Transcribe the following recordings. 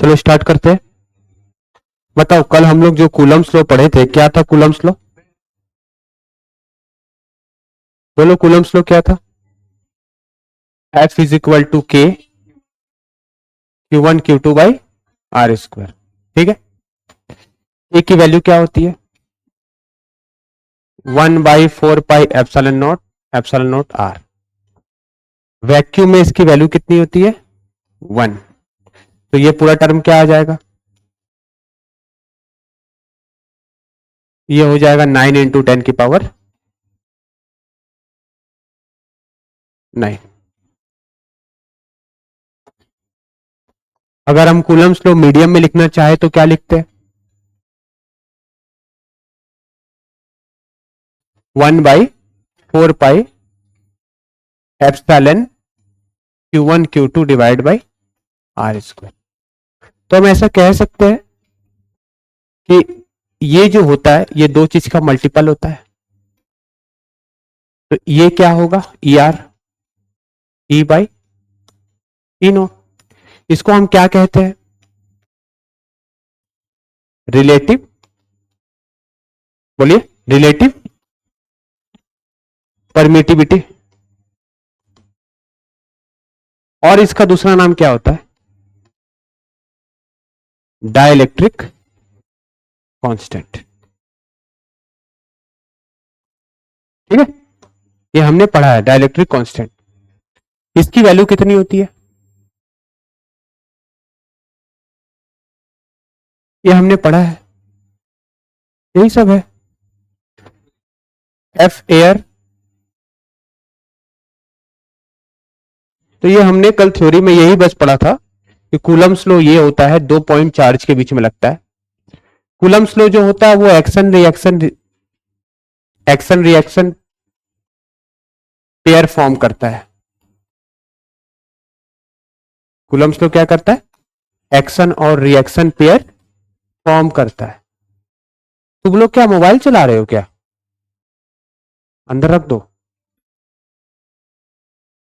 चलो स्टार्ट करते हैं। बताओ कल हम लोग जो कूलम्स लॉ पढ़े थे, क्या था कूलम्स लॉ? बोलो कूलम्स लॉ क्या था? F is equal to k Q1 Q2 by are square. ठीक है, ए की वैल्यू क्या होती है? 1/4 pi epsilon nought r. Vacuum में इसकी वैल्यू कितनी होती है? 1। तो ये पूरा टर्म क्या आ जाएगा? ये हो जाएगा 9 इंटू 10 की पावर 9। अगर हम कूलम्स लॉ मीडियम में लिखना चाहे तो क्या लिखते हैं? 1/4 pi epsilon Q1 Q2 divide by are square. तो हम ऐसा कह सकते हैं कि ये जो होता है ये दो चीज का मल्टीपल होता है। तो ये क्या होगा? E R E by E not. इसको हम क्या कहते हैं? रिलेटिव। बोलिए, रिलेटिव परमिटिविटी। और इसका दूसरा नाम क्या होता है? Dielectric constant. ठीक है, ये हमने पढ़ा है डाइलेक्ट्रिक कांस्टेंट। इसकी वैल्यू कितनी होती है? ये हमने पढ़ा है, यही सब है। F air. तो ये हमने कल थ्योरी में यही बस पढ़ा था कि कूलम्स लॉ ये होता है, 2 पॉइंट चार्ज के बीच में लगता है। कूलम्स लॉ जो होता है वो एक्शन रिएक्शन पेयर फॉर्म करता है। कूलम्स लॉ क्या करता है? एक्शन और रिएक्शन पेयर फॉर्म करता है। तुम लोग क्या मोबाइल चला रहे हो क्या? अंदर रख दो।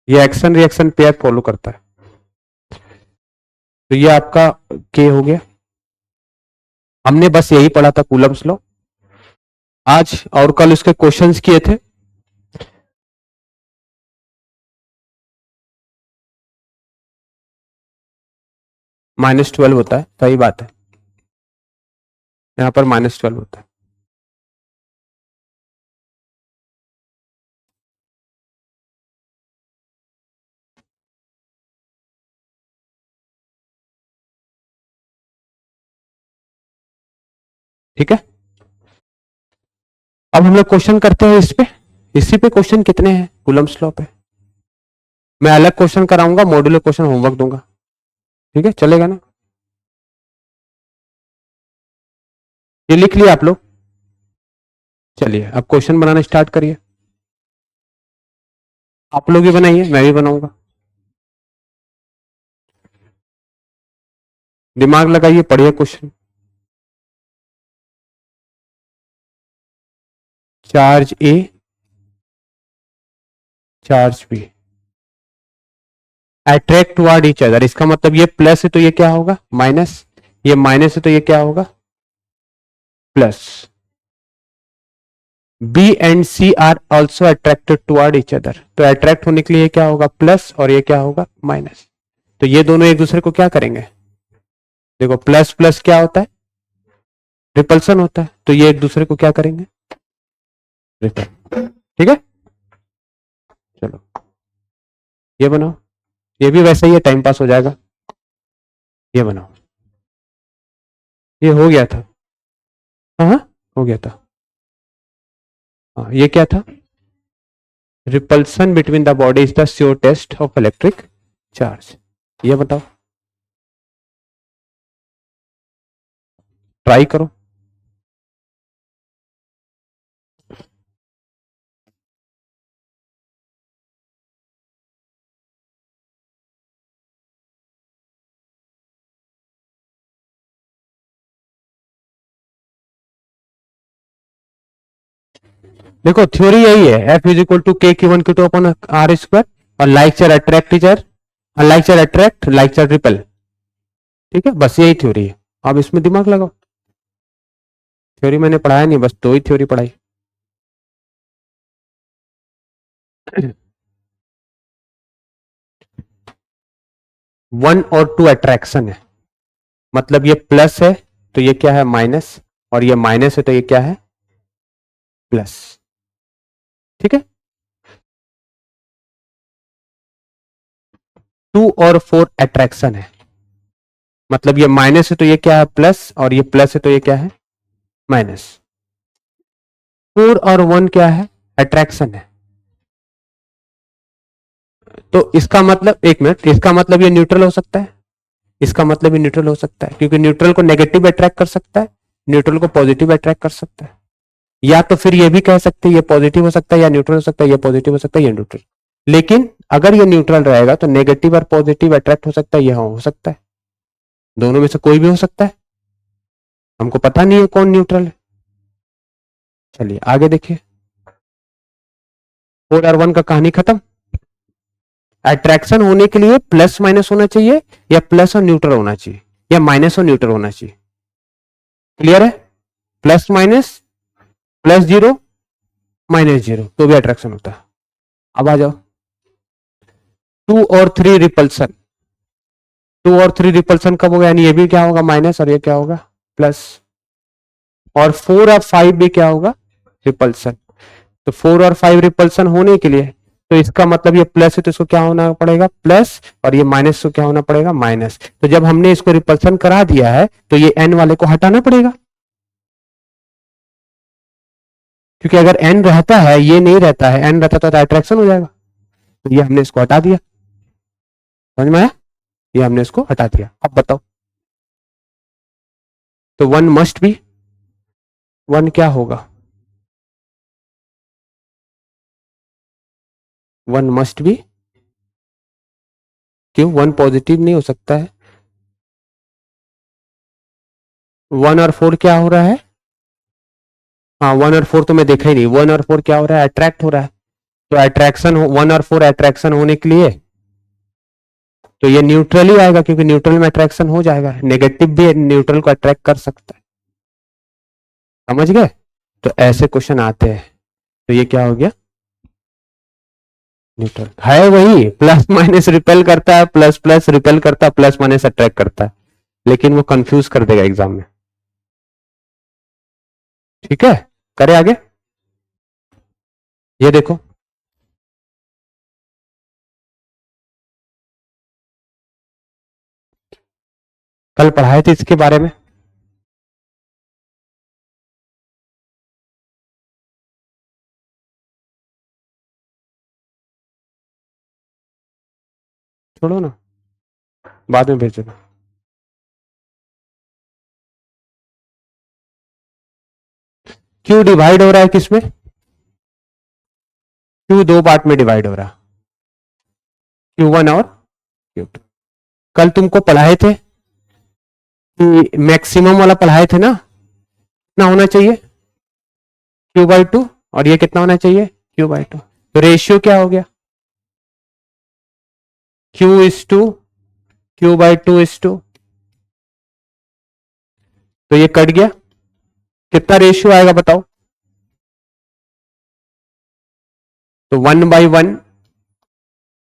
ये एक्शन रिएक्शन पेयर फॉलो करता है। तो ये आपका के हो गया। हमने बस यही पढ़ा था कूलम्स लॉ आज, और कल उसके क्वेश्चंस किए थे। -12 होता है, सही बात है, यहां पर -12 होता है। ठीक है, अब हम लोग क्वेश्चन करते हैं इस पे। इसी पे क्वेश्चन कितने हैं कूलम्स लॉ पे? मैं अलग क्वेश्चन कराऊंगा, मॉड्यूलर क्वेश्चन होमवर्क दूंगा। ठीक है, चलेगा ना? ये लिख लिया आप लोग? चलिए अब क्वेश्चन बनाना स्टार्ट करिए। आप लोग भी बनाइए, मैं भी बनाऊंगा। दिमाग लगाइए, पढ़िए question. Charge A, charge B attract toward each other. इसका मतलब ये प्लस है तो ये क्या होगा? माइनस। ये माइनस है तो ये क्या होगा? Plus. B and C are also attracted toward each other. तो अट्रैक्ट होने के लिए क्या होगा? प्लस, और ये क्या होगा? माइनस। तो ये दोनों एक दूसरे को क्या करेंगे? देखो, प्लस प्लस क्या होता है? रिपल्सन होता है। तो ये एक दूसरे को क्या करेंगे? रिपल। ठीक है, चलो ये बनाओ। ये भी वैसे ही है, टाइम पास हो जाएगा। ये बनाओ। ये हो गया था। हाँ, हो गया था। हाँ, ये क्या था? Repulsion between the body is the sure test of electric charge. ये बताओ, ट्राई करो। देखो थ्योरी यही है, F is equal to k Q1 Q2 upon are square, और like charge attract teacher, like charge attract, like charge repel. ठीक है, बस यही थ्योरी है। अब इसमें दिमाग लगाओ। थ्योरी मैंने पढ़ाया नहीं, बस दो ही थ्योरी पढ़ाई। वन और टू अट्रैक्शन है, मतलब ये प्लस है तो ये क्या है माइनस, और ये माइनस है तो ये क्या है प्लस। ठीक है। टू और फोर अट्रैक्शन है, मतलब ये माइनस है तो ये क्या है प्लस, और ये प्लस है तो ये क्या है माइनस। फोर और वन क्या है अट्रैक्शन है, तो इसका मतलब एक मिनट, इसका मतलब ये न्यूट्रल हो सकता है, इसका मतलब ये न्यूट्रल हो सकता है, क्योंकि न्यूट्रल को नेगेटिव अट्रैक्ट कर सकता है, न्यूट्रल को पॉजिटिव अट्रैक्ट कर सकता है। या तो फिर ये भी कह सकते हैं ये पॉजिटिव हो सकता है या न्यूट्रल हो सकता है, ये पॉजिटिव हो सकता है ये न्यूट्रल। लेकिन अगर ये न्यूट्रल रहेगा तो नेगेटिव और पॉजिटिव अट्रैक्ट हो सकता है, यह हो सकता है, दोनों में से कोई भी हो सकता है, हमको पता नहीं है कौन न्यूट्रल है। चलिए आगे देखिए, फोर और वन का कहानी खत्म। अट्रैक्शन होने के लिए प्लस माइनस होना चाहिए, या प्लस और न्यूट्रल होना चाहिए, या माइनस और न्यूट्रल होना चाहिए। क्लियर है, plus minus, plus zero minus zero तो भी अट्रैक्शन होता है। अब आ जाओ, टू और थ्री रिपल्सन, टू और थ्री रिपल्सन कब होगा, यानी ये भी क्या होगा माइनस और ये क्या होगा प्लस, और फोर और फाइव भी क्या होगा रिपल्सन। तो फोर और फाइव रिपल्सन होने के लिए, तो इसका मतलब ये प्लस है तो इसको क्या होना पड़ेगा प्लस, और ये माइनस को क्या होना पड़ेगा माइनस। तो जब हमने इसको रिपल्सन करा दिया है तो ये एन वाले को हटाना पड़ेगा, क्योंकि अगर एन रहता है ये नहीं रहता है, एन रहता तो अट्रैक्शन हो जाएगा। तो ये हमने इसको हटा दिया, समझ में आया, ये हमने इसको हटा दिया। अब बताओ, तो वन मस्ट बी, वन क्या होगा, वन मस्ट बी, क्यों वन पॉजिटिव नहीं हो सकता है, वन और फोर क्या हो रहा है, हाँ वन और फोर तो मैं देखा ही नहीं, वन और फोर क्या हो रहा है अट्रैक्ट हो रहा है, तो अट्रैक्शन वन और फोर अट्रैक्शन होने के लिए तो ये न्यूट्रल ही आएगा, क्योंकि न्यूट्रल में अट्रैक्शन हो जाएगा, नेगेटिव भी न्यूट्रल को अट्रैक्ट कर सकता है। समझ गए, तो ऐसे क्वेश्चन आते हैं। तो ये क्या हो गया न्यूट्रल है, वही प्लस माइनस रिपेल करता है, प्लस प्लस रिपेल करता है, प्लस माइनस अट्रैक्ट करता है, लेकिन वो कंफ्यूज कर देगा एग्जाम में। ठीक है, करें आगे। ये देखो, कल पढ़ाए थे इसके बारे में, छोड़ो ना, बाद में भेज देना। क्यू डिवाइड हो रहा है किसमें, क्यू दो पार्ट में डिवाइड हो रहा है, क्यू वन और क्यू टू। कल तुमको पढ़ाए थे कि मैक्सिमम वाला पढ़ाए थे ना, कितना होना चाहिए क्यू बाई टू, और ये कितना होना चाहिए क्यू बाई टू। तो रेशियो क्या हो गया q is two q by two is two, तो ये कट गया, कितना रेशियो आएगा बताओ, तो one by one,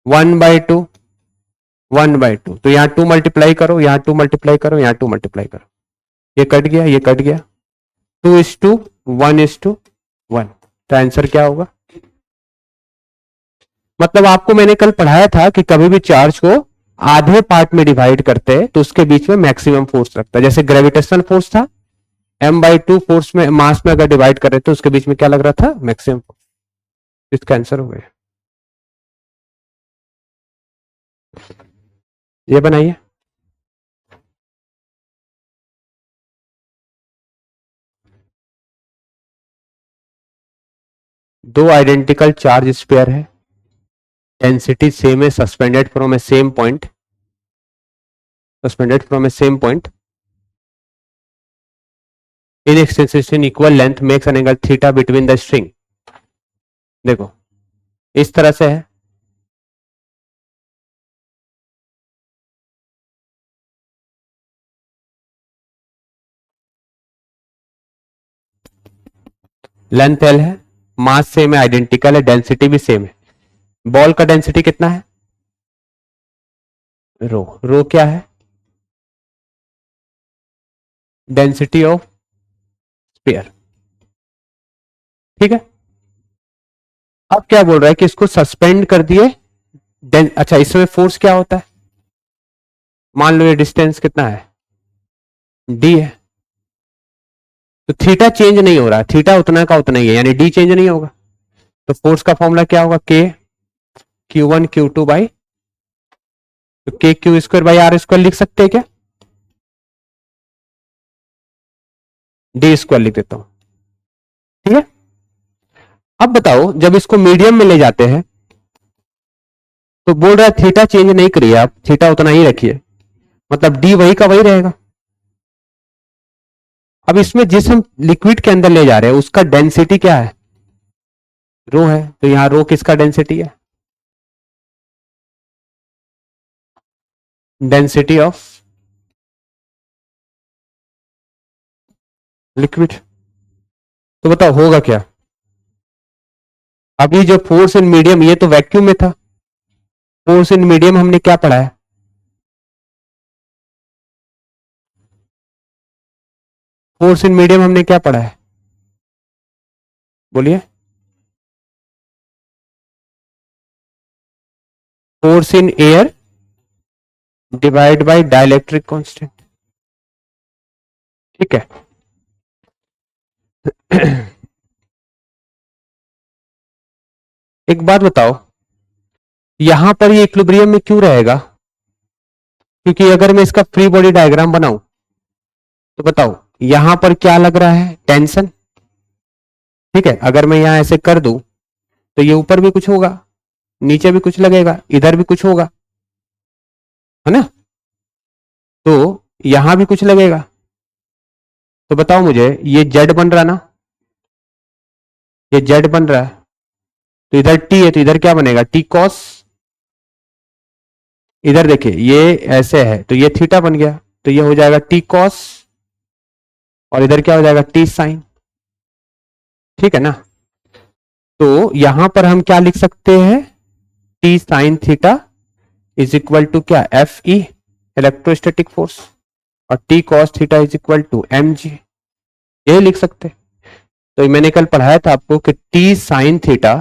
one by two, one by two, तो यहां टू मल्टीप्लाई करो, यहां टू मल्टीप्लाई करो, यहां टू मल्टीप्लाई करो, ये कट गया ये कट गया, two is two one is two one, तो आंसर क्या होगा। मतलब आपको मैंने कल पढ़ाया था कि कभी भी चार्ज को आधे पार्ट में डिवाइड करते हैं तो उसके बीच में मैक्सिमम फोर्स लगता है, जैसे ग्रेविटेशनल फोर्स था एम बाई टू, फोर्स में मास में अगर डिवाइड कर रहे थे तो उसके बीच में क्या लग रहा था मैक्सिमम फोर्स। इसका आंसर हो गया, ये बनाइए। दो आइडेंटिकल चार्ज स्पेयर है, डेंसिटी सेम है, suspended from A same point, suspended from A same point in extension equal length makes an angle theta between the string. देखो इस तरह से है, लेंथ एल है, मास सेम है, आइडेंटिकल है, डेंसिटी भी सेम है। बॉल का डेंसिटी कितना है? रो। रो क्या है? Density of sphere. ठीक है। अब क्या बोल रहा है कि इसको सस्पेंड कर दिए। अच्छा, इसमें फोर्स क्या होता है? मान लो ये डिस्टेंस कितना है? डी है। तो थीटा चेंज नहीं हो रहा, थीटा उतना का उतना ही है, यानी डी चेंज नहीं होगा। तो फोर्स का फॉर्मूला क्या होगा? के Q1 Q2 बाई, तो k Q square by are square लिख सकते हैं क्या? डी स्क्वायर लिख देता हूं। ठीक है। अब बताओ, जब इसको मीडियम में ले जाते हैं तो बोल रहा है थीटा चेंज नहीं करिए आप, थीटा उतना ही रखिए, मतलब डी वही का वही रहेगा। अब इसमें जिस हम लिक्विड के अंदर ले जा रहे हैं उसका डेंसिटी क्या है? रो है। तो यहां रो किसका डेंसिटी है? Density of liquid. तो बताओ होगा क्या? अभी जो फोर्स इन मीडियम, ये तो वैक्यूम में था। फोर्स इन मीडियम हमने क्या पढ़ा है? फोर्स इन मीडियम हमने क्या पढ़ा है? बोलिए। Force in air divide bye dielectric constant. ठीक है। एक बात बताओ, यहां पर ये इक्विलिब्रियम में क्यों रहेगा? क्योंकि अगर मैं इसका फ्री बॉडी डायग्राम बनाऊं तो बताओ यहां पर क्या लग रहा है? टेंशन। ठीक है। अगर मैं यहां ऐसे कर दूं तो ये ऊपर भी कुछ होगा, नीचे भी कुछ लगेगा, इधर भी कुछ होगा, है ना? तो यहां भी कुछ लगेगा। तो बताओ मुझे, ये जेड बन रहा ना, ये जेड बन रहा है, तो इधर टी है तो इधर क्या बनेगा? T cos. इधर देखिए ये ऐसे है तो ये थीटा बन गया, तो ये हो जाएगा टी कॉस, और इधर क्या हो जाएगा? T sine. ठीक है ना? तो यहां पर हम क्या लिख सकते हैं? T sine theta is equal to क्या? एफ ई, इलेक्ट्रोस्टैटिक फोर्स, और t cos theta is equal to M g. ये लिख सकते हैं। तो मैंने कल पढ़ाया था आपको कि टी साइन थीटा,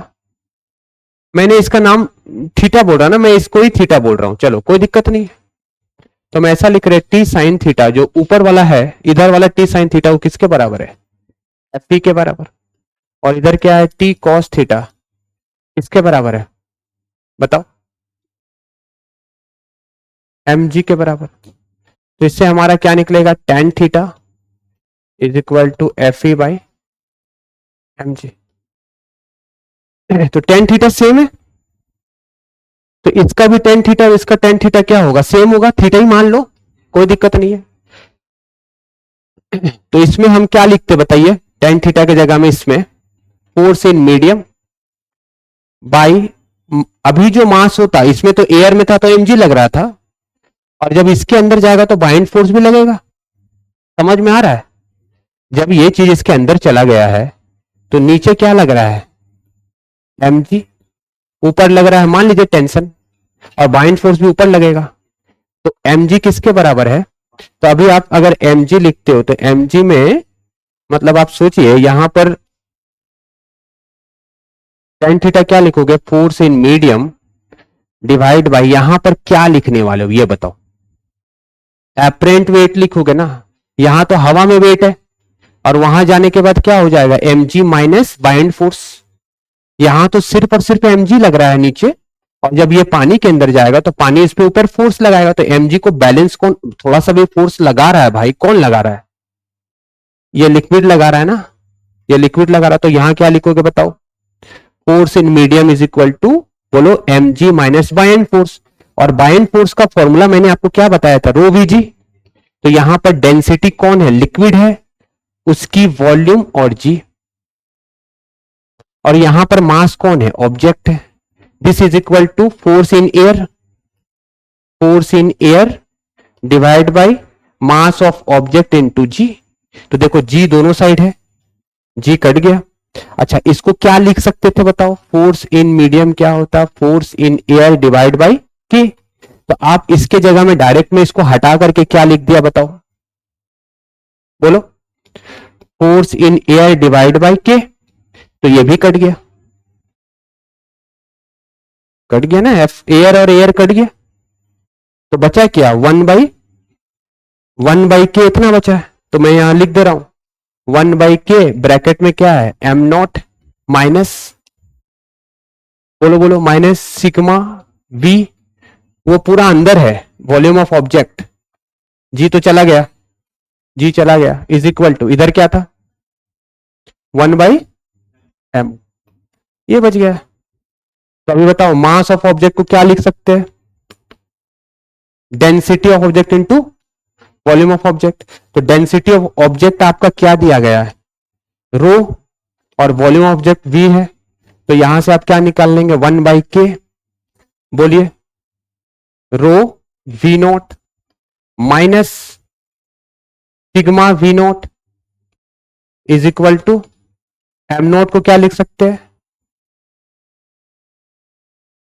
मैंने इसका नाम थीटा बोल रहा ना, मैं इसको ही थीटा बोल रहा हूं, चलो कोई दिक्कत नहीं है। तो मैं ऐसा लिख रहे टी साइन थीटा, जो ऊपर वाला है, इधर वाला टी साइन थीटा वो किसके बराबर है? एफ के बराबर। और इधर क्या है? टी कॉस थीटा किसके बराबर है? बताओ। एम जी के बराबर। तो इससे हमारा क्या निकलेगा? Tan theta is equal to f E by M G. तो टेन थीटा सेम है, तो इसका भी टेन थीटा और इसका टेन थीटा क्या होगा? सेम होगा, थीटा ही मान लो, कोई दिक्कत नहीं है। तो इसमें हम क्या लिखते बताइए? टेन थीटा की जगह में इसमें फोर्स इन मीडियम बाई, अभी जो मास होता इसमें तो एयर में था तो एमजी लग रहा था, और जब इसके अंदर जाएगा तो बाइंड फोर्स भी लगेगा। समझ में आ रहा है? जब ये चीज इसके अंदर चला गया है तो नीचे क्या लग रहा है? एमजी। ऊपर लग रहा है मान लीजिए टेंशन, और बाइंड फोर्स भी ऊपर लगेगा। तो एमजी किसके बराबर है? तो अभी आप अगर एमजी लिखते हो तो एमजी में मतलब आप सोचिए यहां पर टेन थीटा क्या लिखोगे? Force in medium divide by, यहां पर क्या लिखने वाले हो ये बताओ? एपरेंट वेट लिखोगे ना, यहां तो हवा में वेट है, और वहां जाने के बाद क्या हो जाएगा? MG minus buoyant force. यहां तो सिर्फ और सिर्फ एमजी लग रहा है नीचे, और जब ये पानी के अंदर जाएगा तो पानी इस पे ऊपर फोर्स लगाएगा, तो एमजी को बैलेंस कौन, थोड़ा सा भी फोर्स लगा रहा है भाई, कौन लगा रहा है? ये लिक्विड लगा रहा है ना, ये लिक्विड लगा रहा है। तो यहां क्या लिखोगे बताओ? Force in medium is equal to, बोलो, एमजी माइनस बाइंड फोर्स। और बाइंड फोर्स का फॉर्मूला मैंने आपको क्या बताया था? Rho VG. तो यहां पर डेंसिटी कौन है? लिक्विड है, उसकी वॉल्यूम और जी, और यहां पर मास कौन है? ऑब्जेक्ट है। This is equal to force in air, force in air divide by mass of object into g. तो देखो जी दोनों साइड है, जी कट गया, अच्छा, इसको क्या लिख सकते थे बताओ? फोर्स इन मीडियम क्या होता है? Force in air divide by K. तो आप इसके जगह में डायरेक्ट में इसको हटा करके क्या लिख दिया बताओ? बोलो। Force in air divide by K, तो ये भी कट गया। कट गया ना, एफ एयर और एयर कट गया, तो बचा क्या? 1 बाई के इतना बचा है, तो मैं यहां लिख दे रहा हूं 1/k ब्रैकेट में क्या है? एम नॉट माइनस, बोलो बोलो, माइनस सिग्मा वी, वो पूरा अंदर है वॉल्यूम ऑफ ऑब्जेक्ट, जी तो चला गया, जी चला गया, इज इक्वल टू इधर क्या था? 1/m, ये बच गया। तो अभी बताओ मास ऑफ ऑब्जेक्ट को क्या लिख सकते हैं? Density of object into volume of object. तो डेंसिटी ऑफ ऑब्जेक्ट आपका क्या दिया गया है? रो, और वॉल्यूम ऑफ ऑब्जेक्ट वी है, तो यहां से आप क्या निकाल लेंगे? 1/k, बोलिए, rho v naught minus sigma v naught is equal to m naught को क्या लिख सकते हैं?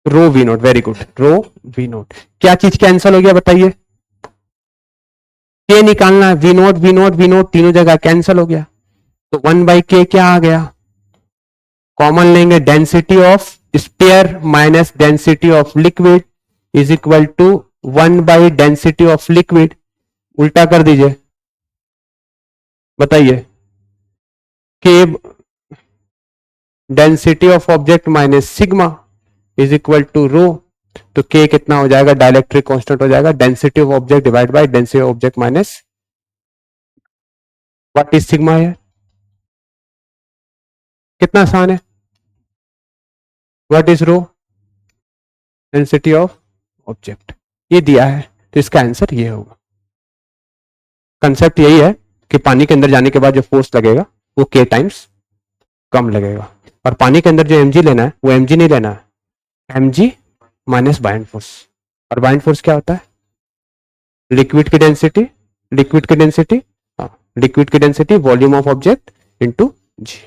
Rho v naught, very good, rho v naught. क्या चीज कैंसल हो गया बताइए? के निकालना है, v naught v naught v naught तीनों जगह कैंसल हो गया, तो 1/k क्या आ गया? कॉमन लेंगे, density of sphere minus density of liquid is equal to one by density of liquid. उल्टा कर दीजिए, बताइए, k density of object minus sigma is equal to rho, तो के कितना हो जाएगा? डाइलेक्ट्रिक कांस्टेंट हो जाएगा, density of object divide by density of object minus what is sigma है। कितना आसान है। What is rho? Density of object, ये दिया है, तो इसका आंसर ये होगा। कंसेप्ट यही है कि पानी के अंदर जाने के बाद जो फोर्स लगेगा वो के टाइम्स कम लगेगा, और पानी के अंदर जो mg लेना है वो mg नहीं लेना है, mg माइनस बाइंड फोर्स। और बाइंड फोर्स क्या होता है? लिक्विड की डेंसिटी, लिक्विड की डेंसिटी, लिक्विड की density volume of object into g.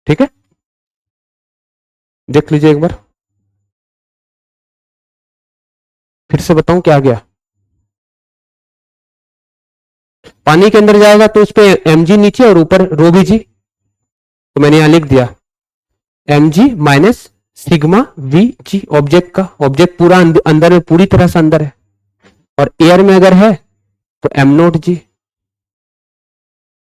ठीक है, देख लीजिए एक बार, फिर से बताऊं क्या गया? पानी के अंदर जाएगा तो उस पर mg नीचे और ऊपर रो भी जी, तो मैंने यहां लिख दिया mg minus sigma we ji, object का, ऑब्जेक्ट पूरा अंदर में, पूरी तरह से अंदर है, और एयर में अगर है तो एम नोट जी।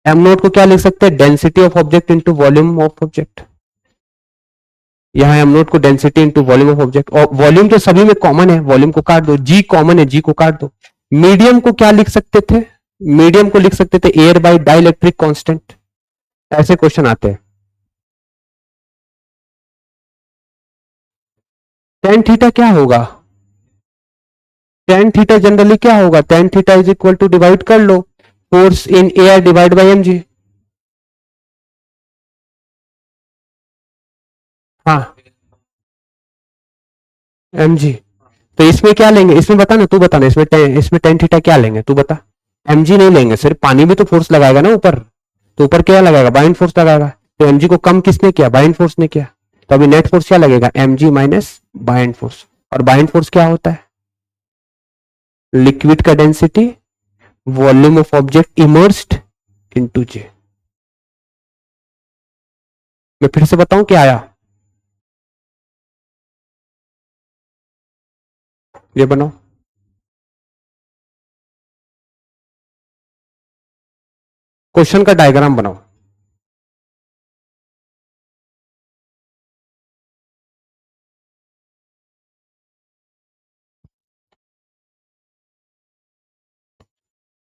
एम नोट को क्या लिख सकते हैं? Density of object into volume of object. यहां एम नोट को density into volume of object, और वॉल्यूम तो सभी में कॉमन है, वॉल्यूम को काट दो, जी कॉमन है, जी को काट दो। मीडियम को क्या लिख सकते थे? मीडियम को लिख सकते थे एयर बाई डाइलेक्ट्रिक कांस्टेंट। ऐसे क्वेश्चन आते हैं। टेन थीटा क्या होगा? टेन थीटा जनरली क्या होगा? Tan theta is equal to, divide कर लो, force in air divide by M g. हाँ, एम जी। तो इसमें क्या लेंगे? इसमें बता ना, तू बता ना, इसमें टेन थीटा क्या लेंगे, तू बता। एम जी नहीं लेंगे, सिर्फ पानी भी तो फोर्स लगाएगा ना ऊपर, तो ऊपर क्या लगाएगा? बाइंड फोर्स लगाएगा, तो एम जी को कम किसने किया? बाइंड फोर्स ने किया, तो अभी नेट फोर्स क्या लगेगा? M g minus buoyant force. और बाइंड फोर्स क्या होता है? लिक्विड का density volume of object immersed into g. मैं फिर से बताऊं क्या आया? ये बनाओ, क्वेश्चन का डायग्राम बनाओ।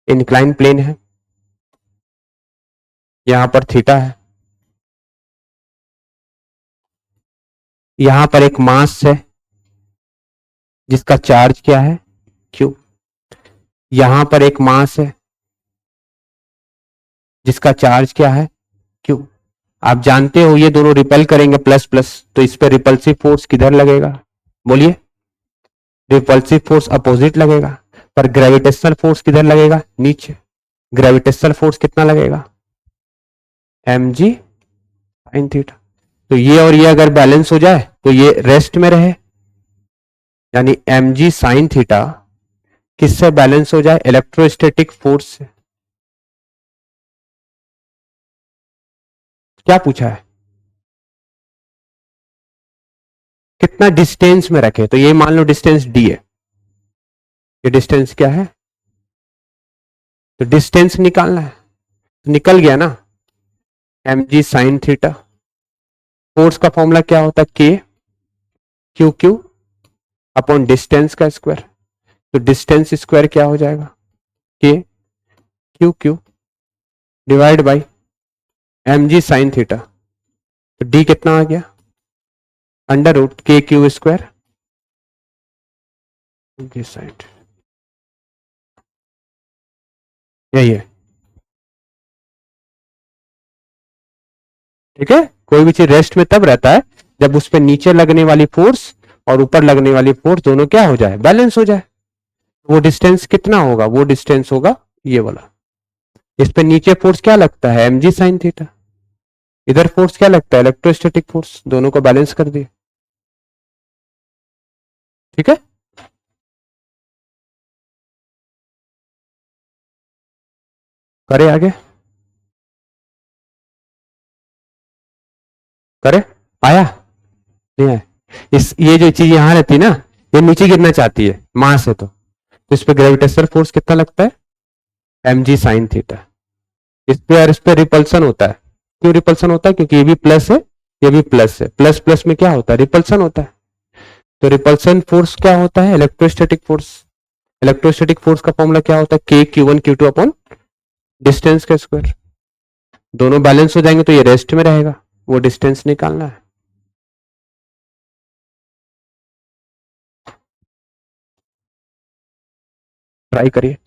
इंक्लाइन प्लेन है, यहां पर थीटा है, यहां पर एक मास है जिसका चार्ज क्या है? क्यू। यहां पर एक मास है जिसका चार्ज क्या है? क्यू। आप जानते हो ये दोनों रिपेल करेंगे प्लस प्लस, तो इस पर रिपल्सिव फोर्स किधर लगेगा? बोलिए। रिपल्सिव फोर्स अपोजिट लगेगा, पर ग्रेविटेशनल फोर्स किधर लगेगा? नीचे। ग्रेविटेशनल फोर्स कितना लगेगा? M G sine theta. तो ये और ये अगर बैलेंस हो जाए तो ये रेस्ट में रहे, यानी एम जी साइन थीटा किससे बैलेंस हो जाए? इलेक्ट्रोस्टैटिक फोर्स से। क्या पूछा है? कितना डिस्टेंस में रखे? तो ये मान लो डिस्टेंस डी है, ये डिस्टेंस क्या है? तो डिस्टेंस निकालना है, तो निकल गया ना, M G sine theta. Force का फॉर्मूला क्या होता है? के क्यू क्यू अपॉन डिस्टेंस का स्क्वायर। तो डिस्टेंस स्क्वायर क्या हो जाएगा? K Q Q divide by M G sine theta. तो डी कितना आ गया? Under root K Q square G sine. यही है, ठीक है। कोई भी चीज रेस्ट में तब रहता है जब उस पर नीचे लगने वाली फोर्स और ऊपर लगने वाली फोर्स दोनों क्या हो जाए? बैलेंस हो जाए। वो डिस्टेंस कितना होगा? वो डिस्टेंस होगा ये वाला। इस पे नीचे फोर्स क्या लगता है? M G sine theta. इधर फोर्स क्या लगता है? Electrostatic force. दोनों को बैलेंस कर दिए, ठीक है। करे आगे, करे, आया नहीं आया? इस ये जो चीज यहां रहती है ना, ये नीचे गिरना चाहती है मास है, तो इस पे ग्रेविटेशनल फोर्स कितना लगता है? M G sine theta. इस पे और इस पे रिपल्सन होता है। क्यों रिपल्सन होता है? क्योंकि ये भी प्लस है, ये भी प्लस है। प्लस प्लस में क्या होता है? रिपल्सन होता है। तो रिपल्सन फोर्स क्या होता है? Electrostatic force. इलेक्ट्रोस्टैटिक फोर्स का फॉर्मूला क्या होता है? के Q one Q two upon distance का स्क्वायर। दोनों बैलेंस हो जाएंगे तो ये रेस्ट में रहेगा, वो डिस्टेंस निकालना है। ट्राई करिए,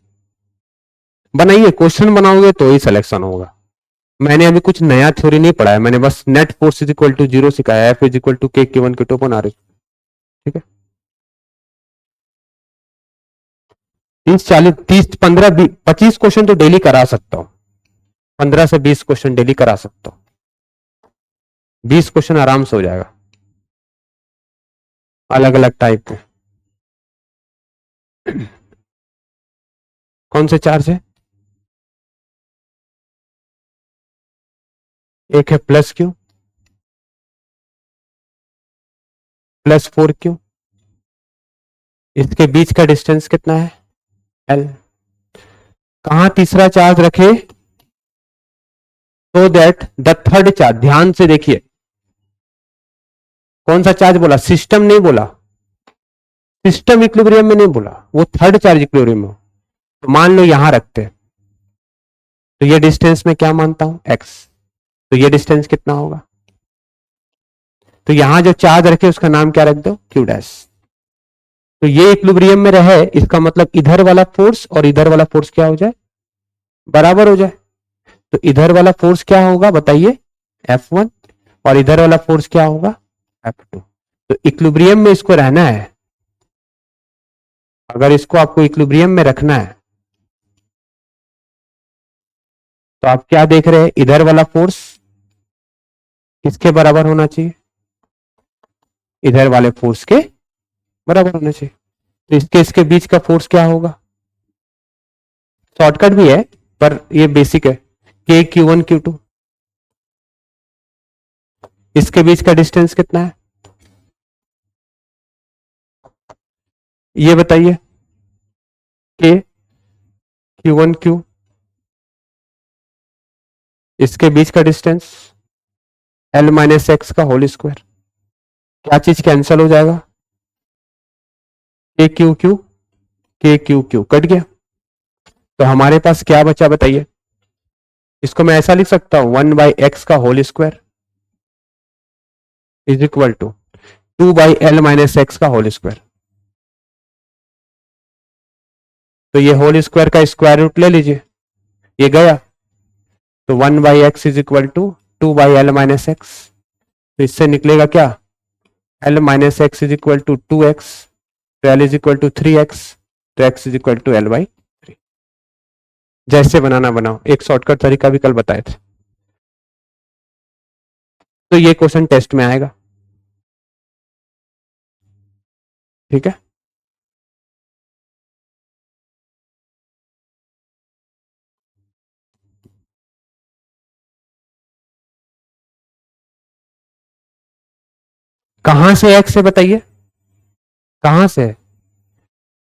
बनाइए, क्वेश्चन बनाओगे तो ही सिलेक्शन होगा। मैंने अभी कुछ नया थ्योरी नहीं पढ़ा है, मैंने बस net force is equal to zero सिखाया, F is equal to K Q one Q two upon R. ठीक है। 30 40 30 15 25 क्वेश्चन तो डेली करा सकता हूं। 15 से 20 क्वेश्चन डेली करा सकता हूं। 20 क्वेश्चन आराम से हो जाएगा, अलग अलग टाइप के। कौन से चार्ज है? एक है प्लस क्यू, प्लस 4 क्यू। इसके बीच का डिस्टेंस कितना है? एल। कहां तीसरा चार्ज रखे? So that the third charge, ध्यान से देखिए, कौन सा चार्ज बोला? सिस्टम नहीं बोला, सिस्टम इक्विलिब्रियम में नहीं बोला, वो थर्ड चार्ज इक्विलिब्रियम में। तो मान लो यहां रखते हैं, तो ये डिस्टेंस में क्या मानता हूं? एक्स। तो ये डिस्टेंस कितना होगा? तो यहां जो चार्ज रखे उसका नाम क्या रख दो? Q dash. तो ये इक्विलिब्रियम में रहे, इसका मतलब इधर वाला फोर्स और इधर वाला फोर्स क्या हो जाए? बराबर हो जाए। तो इधर वाला फोर्स क्या होगा बताइए? F1। और इधर वाला फोर्स क्या होगा? F2। तो इक्विलिब्रियम में इसको रहना है। अगर इसको आपको इक्विलिब्रियम में रखना है तो आप क्या देख रहे हैं? इधर वाला फोर्स किसके बराबर होना चाहिए? इधर वाले फोर्स के बराबर होना चाहिए। तो इसके बीच का फोर्स क्या होगा? शॉर्टकट भी है पर ये बेसिक है, के क्यू वन क्यू टू। इसके बीच का डिस्टेंस कितना है? ये बताइए, के क्यू वन क्यू। इसके बीच का डिस्टेंस एल माइनस एक्स का होल स्क्वायर। क्या चीज कैंसल हो जाएगा? के क्यू क्यू, के क्यू क्यू कट गया। तो हमारे पास क्या बचा बताइए? इसको मैं ऐसा लिख सकता हूं, 1/x का whole square is equal to 2/l minus X का होल स्क्वायर। तो ये होल स्क्वायर का स्क्वायर रूट ले लीजिए, ये गया। तो 1/x is equal to 2/l minus X. तो इससे निकलेगा क्या? l minus X is equal to 2x। तो l is equal to 3x। तो x is equal to l/3। जैसे बनाना बनाओ, एक शॉर्टकट तरीका भी कल बताए थे। तो ये क्वेश्चन टेस्ट में आएगा। ठीक है, कहां से एक्स है बताइए, कहां से?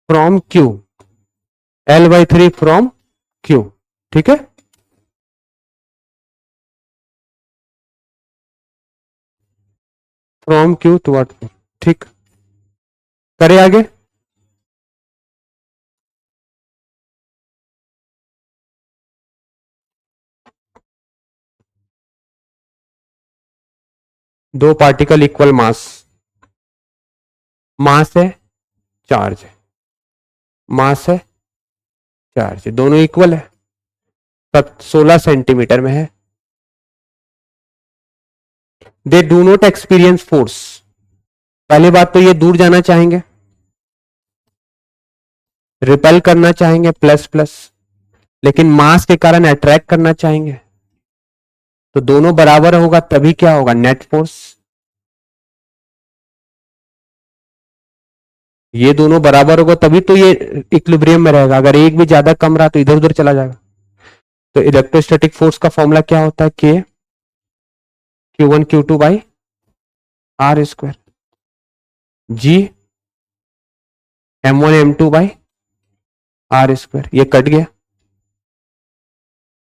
From Q, L/3 from Q. ठीक है, फ्रॉम क्यू टू व्हाट, ठीक, करे आगे। दो पार्टिकल इक्वल मास, मास है चार्ज है, मास है चार्ज है, दोनों इक्वल है, तब 16 सेंटीमीटर में है। They do not experience force, पहली बात तो ये दूर जाना चाहेंगे, रिपेल करना चाहेंगे प्लस प्लस, लेकिन मास के कारण अट्रैक्ट करना चाहेंगे, तो दोनों बराबर होगा तभी क्या होगा, नेट फोर्स। ये दोनों बराबर होगा तभी तो ये इक्विलिब्रियम में रहेगा, अगर एक भी ज्यादा कम रहा तो इधर उधर चला जाएगा। तो इलेक्ट्रोस्टैटिक फोर्स का फॉर्मूला क्या होता है, K Q1 Q2 by are square, G M1 M2 by are square, ये कट गया,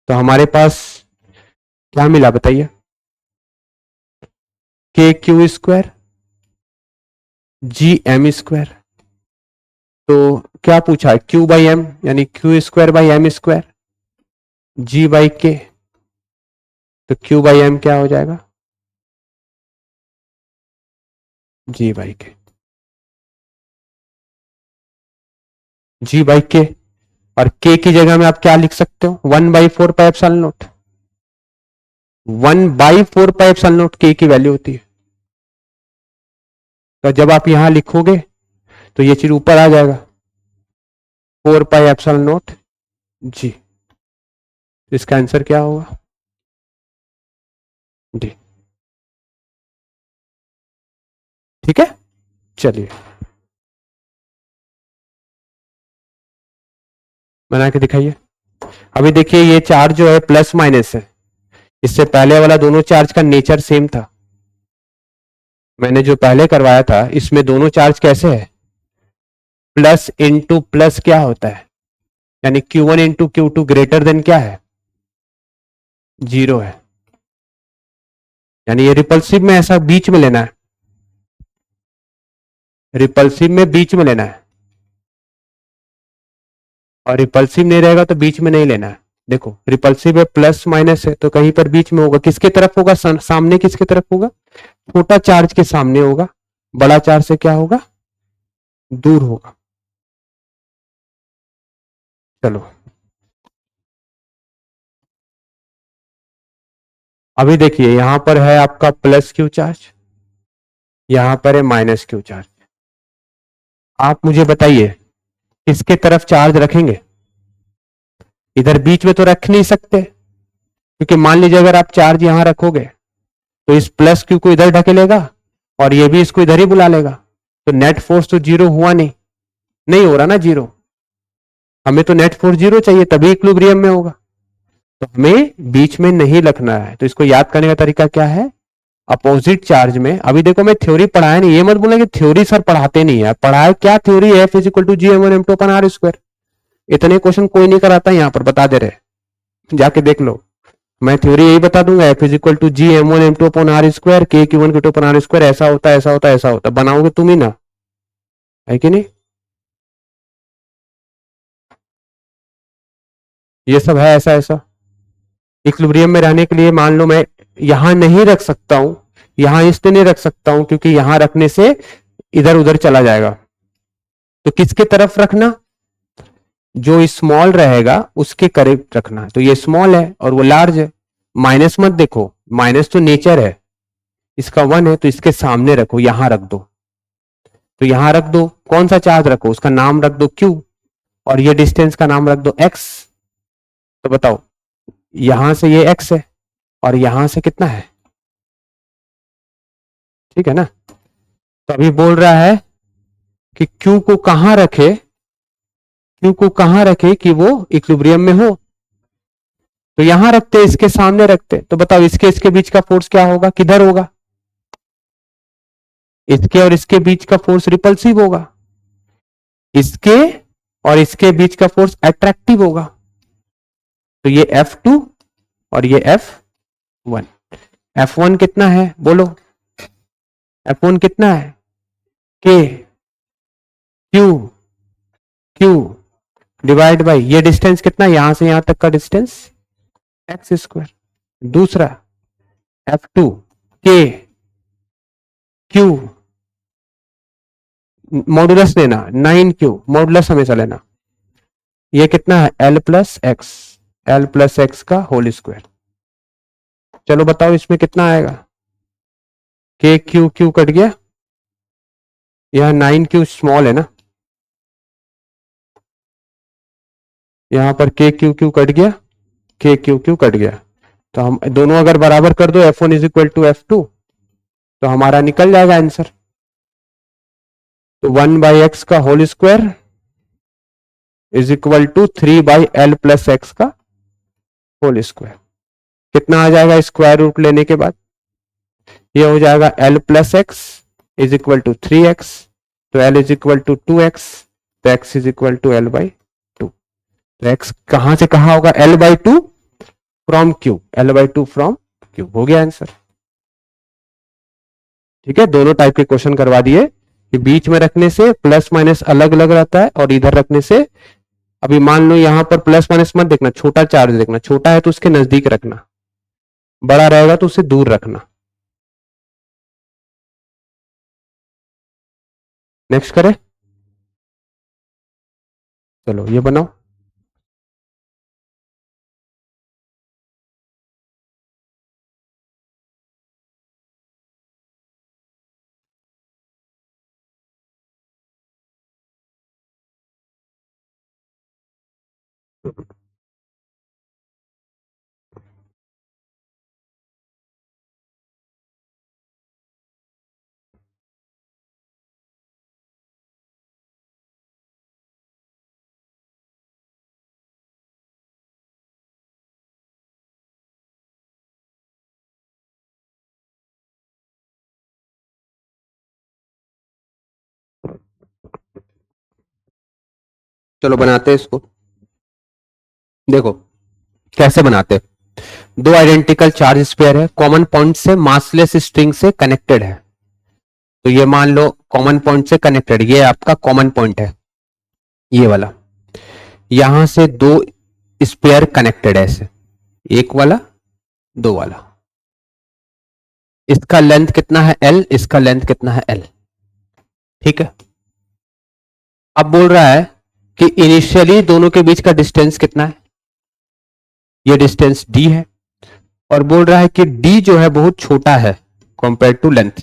तो हमारे पास क्या मिला बताइए, K Q square G M square. तो क्या पूछा है, Q बाई एम यानी Q square by M square, G by K, तो Q बाई एम क्या हो जाएगा, जी बाई के, जी बाई के, और के की जगह में आप क्या लिख सकते हो, 1/4 pi epsilon not, 1/4 pi epsilon not के की वैल्यू होती है। तो जब आप यहां लिखोगे तो ये चीज ऊपर आ जाएगा, 4 पाई एप्सिलॉन नॉट जी, इसका आंसर क्या होगा, डी। ठीक है, चलिए बना के दिखाइए। अभी देखिए ये चार्ज जो है प्लस माइनस है, इससे पहले वाला दोनों चार्ज का नेचर सेम था, मैंने जो पहले करवाया था इसमें दोनों चार्ज कैसे है, प्लस इंटू प्लस क्या होता है, यानी Q1 into Q2 greater than क्या है, जीरो है, यानी ये रिपल्सिव में ऐसा बीच में लेना है, रिपल्सिव में बीच में लेना है, और रिपल्सिव नहीं रहेगा तो बीच में नहीं लेना है। देखो रिपल्सिव है प्लस माइनस है तो कहीं पर बीच में होगा, किसके तरफ होगा, सामने किसके तरफ होगा, छोटा चार्ज के सामने होगा, बड़ा चार्ज से क्या होगा, दूर होगा। चलो अभी देखिए यहां पर है आपका प्लस क्यू चार्ज, यहां पर है माइनस क्यू चार्ज, आप मुझे बताइए किसके तरफ चार्ज रखेंगे, इधर बीच में तो रख नहीं सकते, क्योंकि मान लीजिए अगर आप चार्ज यहां रखोगे तो इस प्लस क्यू को इधर ढकेलेगा और ये भी इसको इधर ही बुला लेगा, तो नेट फोर्स तो जीरो हुआ नहीं, नहीं हो रहा ना जीरो, हमें तो नेट फोर्स जीरो चाहिए तभी इक्विलिब्रियम में होगा, तो हमें बीच में नहीं रखना है। तो इसको याद करने का तरीका क्या है, अपोजिट चार्ज में, अभी देखो मैं थ्योरी पढ़ाया नहीं, ये मत बोले कि थ्योरी सर पढ़ाते नहीं है, पढ़ाए क्या theory, F is equal to GM1 M2 upon R square, इतने क्वेश्चन कोई नहीं कराता, यहाँ पर बता दे रहे, जाके देख लो, मैं थ्योरी यही बता दूंगा, F is equal to GM1 M2 upon R square, K Q1 Q2 upon R square, ऐसा होता है ऐसा होता है ऐसा होता है, बनाओगे तुम ही ना, है कि नहीं, ये सब है ऐसा ऐसा। इक्विलिब्रियम में रहने के लिए मान लो मैं यहां नहीं रख सकता हूं, यहां इसलिए नहीं रख सकता हूं क्योंकि यहां रखने से इधर उधर चला जाएगा, तो किसके तरफ रखना, जो स्मॉल रहेगा उसके करीब रखना, तो ये स्मॉल है और वो लार्ज है, माइनस मत देखो, माइनस तो नेचर है, इसका 1 है तो इसके सामने रखो, यहां रख दो, तो यहां रख दो, कौन सा चार्ज रखो, उसका नाम रख दो Q, और ये डिस्टेंस का नाम रख दो X, तो बताओ यहां से ये X है और यहां से कितना है ठीक है ना। तो अभी बोल रहा है कि Q को कहां रखे, Q को कहां रखे कि वो इक्विलिब्रियम में हो। तो यहां रखते, इसके सामने रखते, तो बताओ इसके बीच का फोर्स क्या होगा, किधर होगा, इसके और इसके बीच का फोर्स रिपल्सिव होगा, इसके और इसके बीच का फोर्स अट्रैक्टिव होगा। तो ये F2 और ये F1। F1 कितना है बोलो, F1 कितना है, K Q Q divide by ये डिस्टेंस कितना है, यहां से यहां तक का डिस्टेंस एक्स स्क्वायर। दूसरा F2 K Q मॉडुलस लेना, 9Q मॉडुलस हमेशा लेना, ये कितना है L प्लस एक्स का होल स्क्वायर। चलो बताओ इसमें कितना आएगा, K Q Q कट गया, यहां 9Q स्मॉल है ना, यहां पर K Q Q कट गया, K Q Q कट गया। तो हम दोनों अगर बराबर कर दो F1 is equal to F2 तो हमारा निकल जाएगा आंसर। तो 1/x का whole square is equal to 3/L plus X का होल स्क्वायर। कितना आ जाएगा स्क्वायर रूट लेने के बाद, ये हो जाएगा L plus X is equal to 3x, तो L is equal to 2x, तो x is equal to L/2। तो x कहां से कहां होगा, L/2 from Q, L/2 from Q, हो गया आंसर। ठीक है, दोनों टाइप के क्वेश्चन करवा दिए कि बीच में रखने से प्लस माइनस अलग अलग रहता है और इधर रखने से, अभी मान लो यहां पर प्लस माइनस मत देखना, छोटा चार्ज देखना, छोटा है तो उसके नजदीक रखना, बड़ा रहेगा तो उसे दूर रखना। नेक्स्ट करें, चलो ये बनाओ। चलो बनाते हैं इसको, देखो कैसे बनाते। दो आइडेंटिकल चार्ज स्पेयर है, कॉमन पॉइंट से मासलेस स्ट्रिंग से कनेक्टेड है। तो ये मान लो कॉमन पॉइंट से कनेक्टेड, ये आपका कॉमन पॉइंट है, ये वाला। यहां से दो स्पेयर कनेक्टेड है ऐसे, एक वाला दो वाला। इसका लेंथ कितना है L, इसका लेंथ कितना है L। ठीक है, अब बोल रहा है कि इनिशियली दोनों के बीच का डिस्टेंस कितना है, ये डिस्टेंस D है, और बोल रहा है कि D जो है बहुत छोटा है कंपेयर टू लेंथ,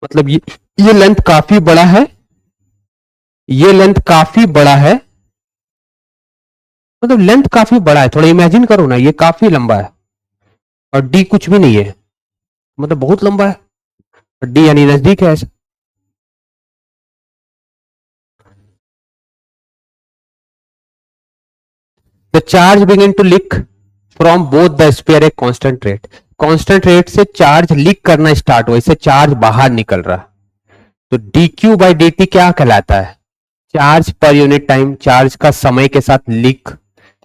मतलब ये लेंथ काफी बड़ा है, ये लेंथ काफी बड़ा है, मतलब लेंथ काफी बड़ा है, थोड़ा इमेजिन करो ना, ये काफी लंबा है और D कुछ भी नहीं है, मतलब बहुत लंबा है, और D यानी नजदीक है ऐसा। The charge begin to leak from both the sphere at constant rate. Constant rate से चार्ज लीक करना स्टार्ट हुआ, इससे चार्ज बाहर निकल रहा। तो dq बाई dt क्या कहलाता है, charge per unit time, charge का समय के साथ लीक।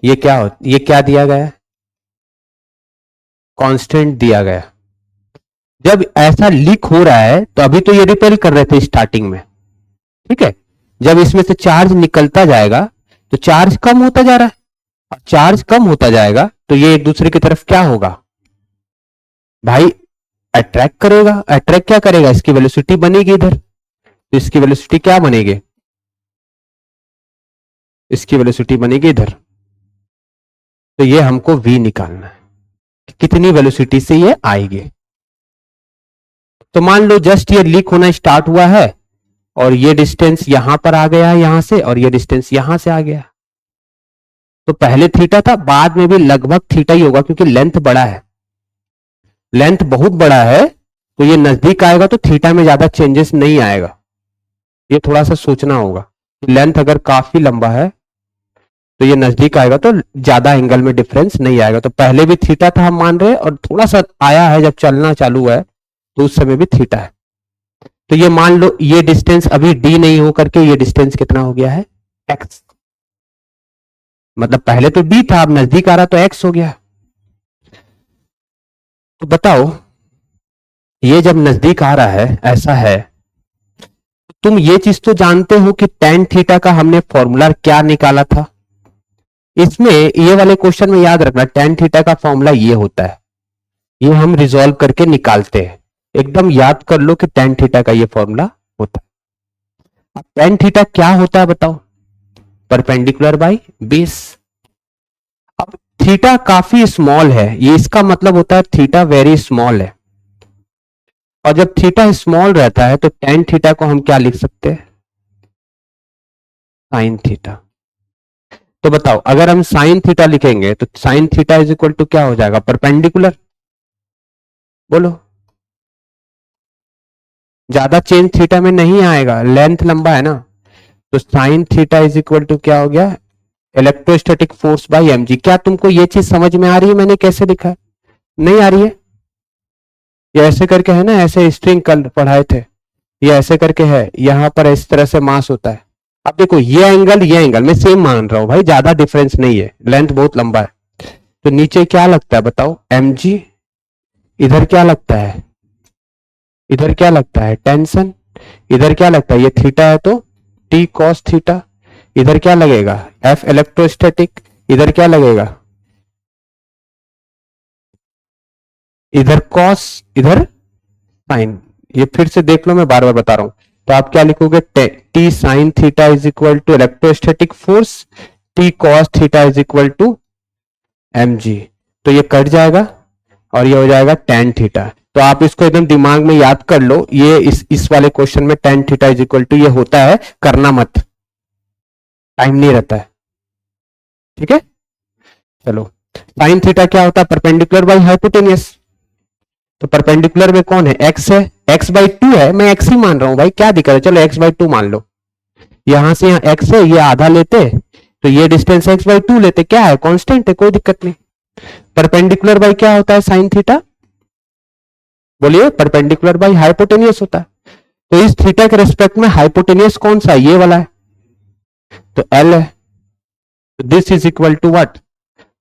ये क्या हो, ये क्या दिया गया है, कांस्टेंट दिया गया। जब ऐसा लीक हो रहा है तो अभी तो ये रिपेल कर रहे थे स्टार्टिंग में, ठीक है, जब इसमें से चार्ज निकलता जाएगा तो चार्ज कम होता जा रहा है, और चार्ज कम होता जाएगा तो ये एक दूसरे की तरफ क्या होगा भाई, अट्रैक्ट करेगा। अट्रैक्ट क्या करेगा, इसकी वेलोसिटी बनेगी इधर, तो इसकी वेलोसिटी क्या बनेगी, इसकी वेलोसिटी बनेगी इधर। तो ये हमको v निकालना है, कितनी वेलोसिटी से ये आएगी। तो मान लो जस्ट ये लीक होना स्टार्ट हुआ है और ये डिस्टेंस यहां पर आ गया है यहां से, और ये डिस्टेंस यहां से आ गया। तो पहले थीटा था, बाद में भी लगभग थीटा ही होगा क्योंकि लेंथ बड़ा है, लेंथ बहुत बड़ा है, तो ये नजदीक आएगा तो थीटा में ज्यादा चेंजेस नहीं आएगा। ये थोड़ा सा सोचना होगा। लेंथ अगर काफी लंबा है तो ये नजदीक आएगा तो ज्यादा एंगल में डिफरेंस नहीं आएगा। तो पहले भी थीटा था हम मान रहे, और थोड़ा सा आया है जब चलना चालू है तो उस समय भी थीटा है। तो ये मान लो ये डिस्टेंस अभी डी नहीं हो करके ये डिस्टेंस कितना हो गया है, एक्स। मतलब पहले तो डी था, अब नजदीक आ रहा तो एक्स हो गया। तो बताओ ये जब नजदीक आ रहा है ऐसा है, तुम ये चीज तो जानते हो कि टेन थीटा का हमने फॉर्मूला क्या निकाला था। इसमें ये वाले क्वेश्चन में याद रखना टेन थीटा का फॉर्मूला ये होता है, ये हम रिजॉल्व करके निकालते हैं। एकदम याद कर लो कि टेन थीटा का ये फॉर्मूला होता है। अब टेन थीटा क्या होता है बताओ, परपेंडिकुलर बाई बेस। अब थीटा काफी स्मॉल है, ये इसका मतलब होता है थीटा वेरी स्मॉल है। और जब थीटा स्मॉल रहता है तो टेन थीटा को हम क्या लिख सकते हैं, साइन थीटा। तो बताओ अगर हम साइन थीटा लिखेंगे तो sine theta is equal to क्या हो जाएगा, परपेंडिकुलर। बोलो, ज्यादा चेंज थीटा में नहीं आएगा, लेंथ लंबा है ना। तो sine theta is equal to क्या हो गया, इलेक्ट्रोस्टैटिक फोर्स बाई एमजी। क्या तुमको ये चीज समझ में आ रही है मैंने कैसे लिखा है, नहीं आ रही है। ये ऐसे करके है ना, ऐसे स्ट्रिंग कल पढ़ाए थे, ये ऐसे करके है, यहां पर इस तरह से मास होता है। अब देखो ये एंगल मैं सेम मान रहा हूं भाई, ज्यादा डिफरेंस नहीं है, लेंथ बहुत लंबा है। तो नीचे क्या लगता है बताओ, एमजी। इधर क्या लगता है, इधर क्या लगता है, टेंशन। इधर क्या लगता है, ये थीटा है तो टी कॉस थीटा। इधर क्या लगेगा, एफ इलेक्ट्रोस्टैटिक। इधर क्या लगेगा, इधर कॉस, इधर साइन। ये फिर से देख लो, मैं बार बार बता रहा हूं। तो आप क्या लिखोगे, T sine theta is equal to electrostatic force, T cos theta is equal to M G. तो ये कट जाएगा और ये हो जाएगा टेन थीटा। तो आप इसको एकदम दिमाग में याद कर लो, ये इस वाले क्वेश्चन में tan theta is equal to ये होता है, करना मत, टाइम नहीं रहता है। ठीक है, चलो। साइन थीटा क्या होता है, परपेंडिकुलर बाई हाइपोटेनियस। तो परपेंडिकुलर में कौन है, एक्स है, एक्स बाई टू है, मैं एक्स ही मान रहा हूं भाई, क्या दिक्कत है, चलो एक्स बाई टू मान लो। यहां से यहां एक्स है, ये आधा लेते तो ये डिस्टेंस एक्स बाई टू लेते, क्या है कांस्टेंट है, कोई दिक्कत नहीं। परपेंडिकुलर बाई क्या होता है साइन थीटा, बोलिए, परपेंडिकुलर बाई हाइपोटेनियस होता है। तो इस थीटा के रिस्पेक्ट में हाइपोटेनियस कौन सा है, ये वाला है, तो एल है। तो this is equal to what,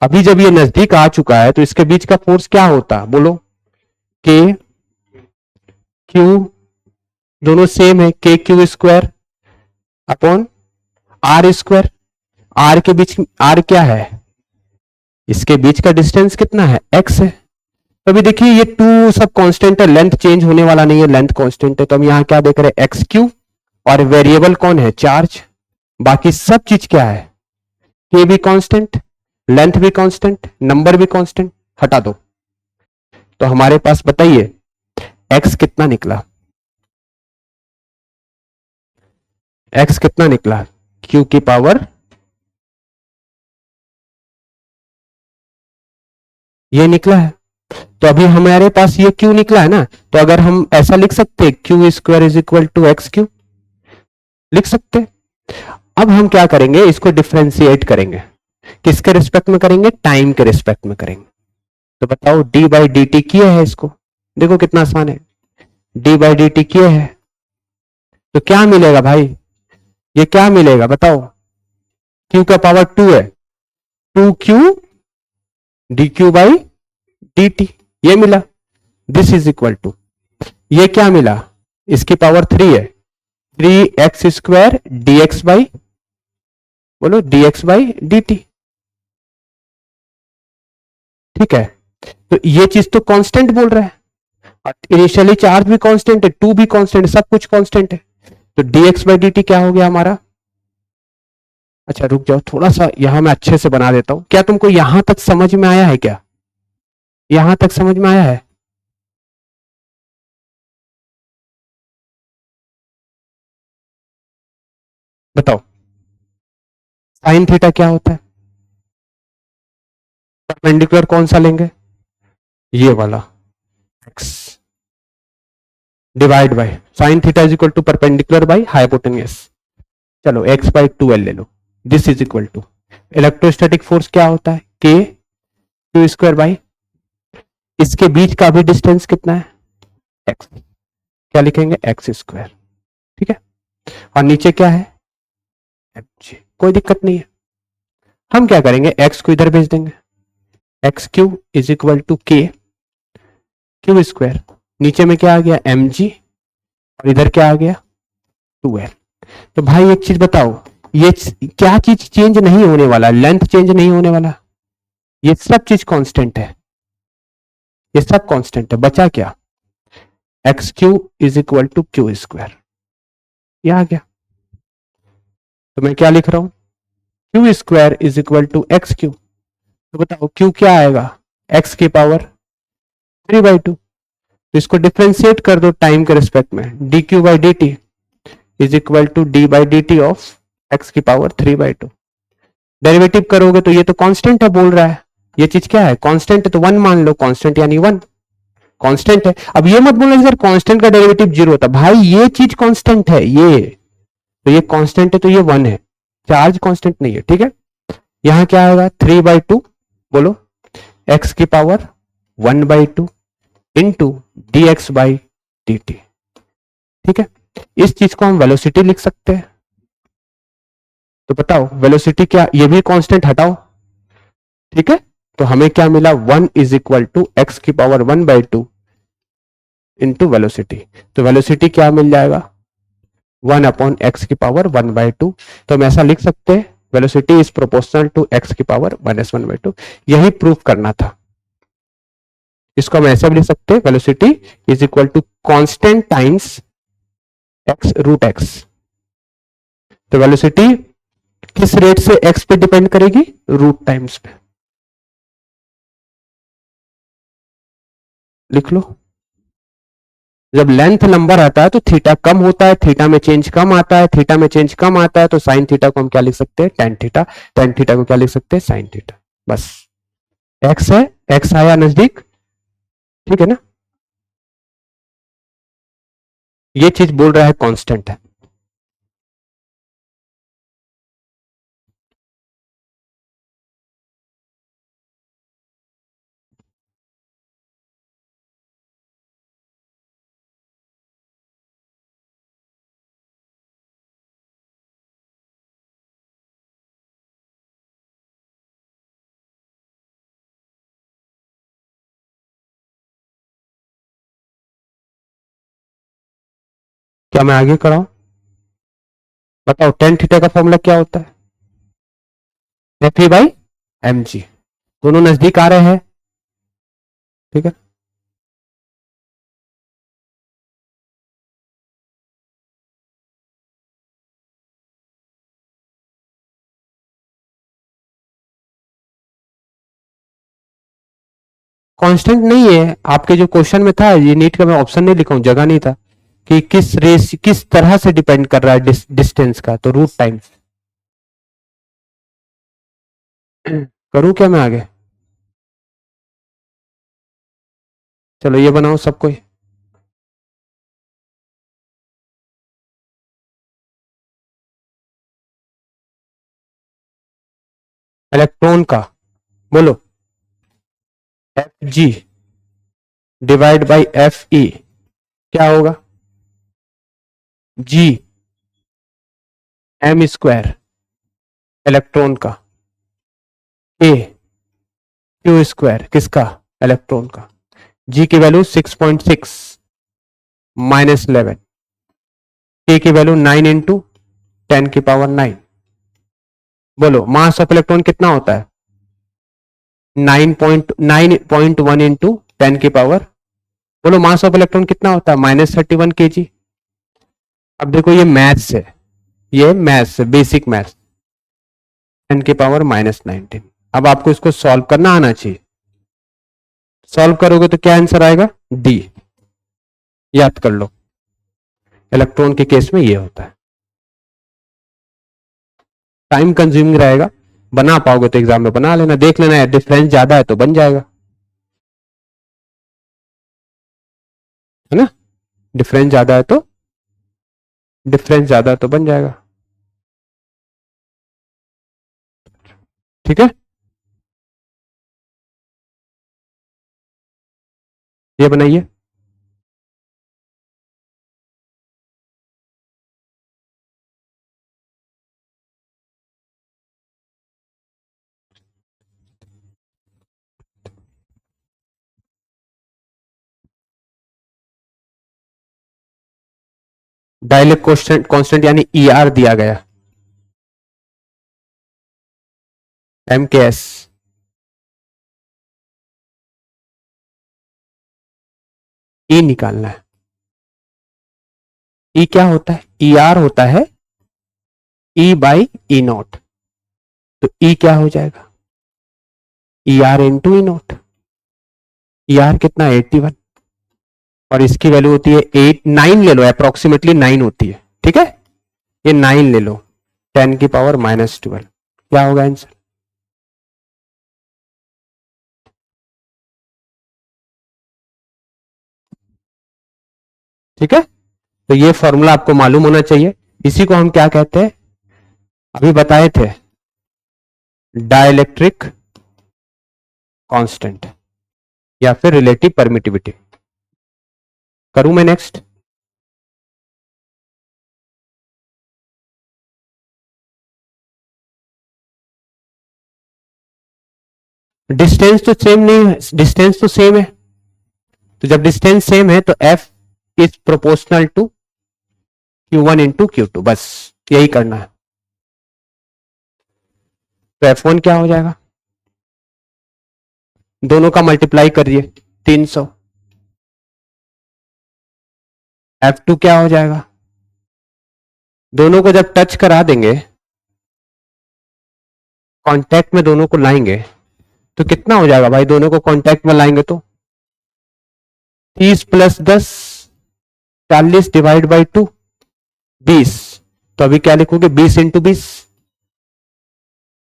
अभी जब ये नजदीक आ चुका है तो इसके बीच का फोर्स क्या होता, बोलो, के क्यू, दोनों सेम है, के Q square upon are square. R के बीच, आर क्या है, इसके बीच का डिस्टेंस कितना है, एक्स है। तो अभी देखिए ये टू सब कांस्टेंट है, लेंथ चेंज होने वाला नहीं है, लेंथ कांस्टेंट है। तो हम यहां क्या देख रहे हैं, एक्स क्यू, और वेरिएबल कौन है, चार्ज। बाकी सब चीज क्या है, के भी कांस्टेंट, लेंथ भी कांस्टेंट, नंबर भी कांस्टेंट, हटा दो। तो हमारे पास बताइए एक्स कितना निकला, एक्स कितना निकला, क्यू की पावर, ये निकला है। तो अभी हमारे पास ये क्यू निकला है ना, तो अगर हम ऐसा लिख सकते हैं, Q square is equal to X Q, लिख सकते हैं। अब हम क्या करेंगे, इसको डिफ्रेंशिएट करेंगे, किसके रिस्पेक्ट में करेंगे, टाइम के रिस्पेक्ट में करेंगे। तो बताओ डी बाई डी टी किए है इसको, देखो कितना आसान है, डी बाई डी टी किए है तो क्या मिलेगा भाई, ये क्या मिलेगा बताओ, क्यू का पावर टू है, two Q D Q by D T, ये मिला। दिस इज इक्वल टू, ये क्या मिला, इसकी पावर थ्री है, three x square d x by, बोलो d x by D t. ठीक है, तो ये चीज तो कांस्टेंट बोल रहा है, इनिशियली चार्ज भी कांस्टेंट है, टू भी कांस्टेंट है, सब कुछ कांस्टेंट है। तो D x by D T क्या हो गया हमारा। अच्छा रुक जाओ, थोड़ा सा यहां मैं अच्छे से बना देता हूं। क्या तुमको यहां तक समझ में आया है, क्या यहां तक समझ में आया है, बताओ। साइन थीटा क्या होता है, परपेंडिकुलर कौन सा लेंगे, ये वाला x, divide by sine theta is equal to perpendicular by hypotenuse. चलो x बाई 2l ले लो, this is equal to electrostatic force क्या होता है k क्यू स्क्वायर बाई इसके बीच का भी डिस्टेंस कितना है x, क्या लिखेंगे x स्क्वायर, ठीक है। और नीचे क्या है mg, कोई दिक्कत नहीं है। हम क्या करेंगे x को इधर भेज देंगे, X Q is equal to K Q square, नीचे में क्या आ गया mg और इधर क्या आ गया 2l। तो भाई एक चीज बताओ, ये क्या चीज चेंज नहीं होने वाला, लेंथ चेंज नहीं होने वाला, ये सब चीज कांस्टेंट है, ये सब कांस्टेंट है। बचा क्या X Q is equal to Q square, ये आ गया। तो मैं क्या लिख रहा हूं Q square is equal to X Q. तो बताओ क्यू क्या आएगा एक्स की पावर 3/2। तो इसको डिफ्रेंशिएट कर दो टाइम के रिस्पेक्ट में, D Q by D T is equal to D by D T of X की पावर 3/2। डेरिवेटिव करोगे तो ये तो कांस्टेंट है बोल रहा है, ये चीज क्या है कांस्टेंट है, तो 1 मान लो, कांस्टेंट यानी 1 कांस्टेंट है। अब ये मत बोलना सर कांस्टेंट का डेरिवेटिव 0 होता, भाई ये चीज कांस्टेंट है, ये तो ये कांस्टेंट है तो ये 1 है, चार्ज कांस्टेंट नहीं है, ठीक है। यहां क्या आएगा 3/2, बोलो एक्स की power 1/2 into D x by D t, ठीक है। इस चीज को हम वेलोसिटी लिख सकते हैं। तो बताओ वेलोसिटी क्या, ये भी कांस्टेंट हटाओ, ठीक है। तो हमें क्या मिला 1 इज इक्वल टू एक्स की पावर 1/2 इंटू वेलोसिटी। तो वेलोसिटी क्या मिल जाएगा 1 अपॉन एक्स की पावर 1/2। तो हम ऐसा लिख सकते हैं velocity is proportional to X की पावर -1/2। यही प्रूफ करना था। इसको हम ऐसे भी लिख सकते हैं velocity is equal to constant times X root X. तो वेलोसिटी किस रेट से एक्स पे डिपेंड करेगी, रूट टाइम्स पे। लिख लो, जब लेंथ नंबर आता है तो थीटा कम होता है, थीटा में चेंज कम आता है, थीटा में चेंज कम आता है, तो साइन थीटा को हम क्या लिख सकते हैं टेन थीटा, टेन थीटा को क्या लिख सकते हैं साइन थीटा। बस एक्स है, एक्स आया नजदीक, ठीक है ना। ये चीज बोल रहा है कांस्टेंट है। क्या मैं आगे कराऊं, बताओ टेन थीटा का फॉर्मूला क्या होता है F E by M G, दोनों नजदीक आ रहे हैं, ठीक है। कांस्टेंट नहीं है, आपके जो क्वेश्चन में था, ये नीट का मैं ऑप्शन नहीं लिखा हूं, जगह नहीं था कि किस रेस किस तरह से डिपेंड कर रहा है डिस्टेंस का, तो रूट टाइम्स। करूं क्या मैं आगे, चलो ये बनाओ सबको। इलेक्ट्रॉन का बोलो F G divide by F E क्या होगा जी एम स्क्वायर इलेक्ट्रॉन का ए क्यू स्क्वायर किसका इलेक्ट्रॉन का, जी की वैल्यू 6.6 -11, के की वैल्यू 9 इंटू 10⁹। बोलो मास ऑफ इलेक्ट्रॉन कितना होता है 9.1 इंटू 10⁻, बोलो मास ऑफ इलेक्ट्रॉन कितना होता है -31 kg। अब देखो ये मैथ्स है, ये मैथ्स है, बेसिक मैथ्स, 10⁻⁻19। अब आपको इसको सॉल्व करना आना चाहिए, सॉल्व करोगे तो क्या आंसर आएगा डी, याद कर लो। इलेक्ट्रॉन के केस में ये होता है, टाइम कंज्यूमिंग रहेगा, बना पाओगे तो एग्जाम में बना लेना, देख लेना डिफरेंस ज्यादा है तो बन जाएगा, है ना। डिफरेंस ज्यादा है तो डिफरेंस ज्यादा है तो बन जाएगा। ठीक है, ये बनाइए। डायलेक्ट कांस्टेंट कांस्टेंट यानी ई आर दिया गया, एम के एस। ई निकालना है। ई क्या होता है? ई आर होता है ई बाई ई नॉट। तो ई क्या हो जाएगा? E R into E not. E R कितना? 81। और इसकी वैल्यू होती है 9 ले लो, अप्रोक्सीमेटली 9 होती है। ठीक है, ये 9 ले लो, 10⁻⁻12। क्या होगा आंसर? ठीक है, तो ये फॉर्मूला आपको मालूम होना चाहिए। इसी को हम क्या कहते हैं? अभी बताए थे, डाइलेक्ट्रिक कांस्टेंट या फिर रिलेटिव परमिटिविटी। करूं मैं नेक्स्ट? डिस्टेंस तो सेम नहीं है, डिस्टेंस तो सेम है। तो जब डिस्टेंस सेम है तो F is proportional to Q1 into Q2, बस यही करना है। तो F1 क्या हो जाएगा? दोनों का मल्टीप्लाई करिए, 300। F2 क्या हो जाएगा? दोनों को जब टच करा देंगे, कांटेक्ट में दोनों को लाएंगे, तो कितना हो जाएगा भाई? दोनों को कांटेक्ट में लाएंगे तो 30 + 10, 40 डिवाइड बाई 2, 20। तो अभी क्या लिखोगे? 20 इंटू 20।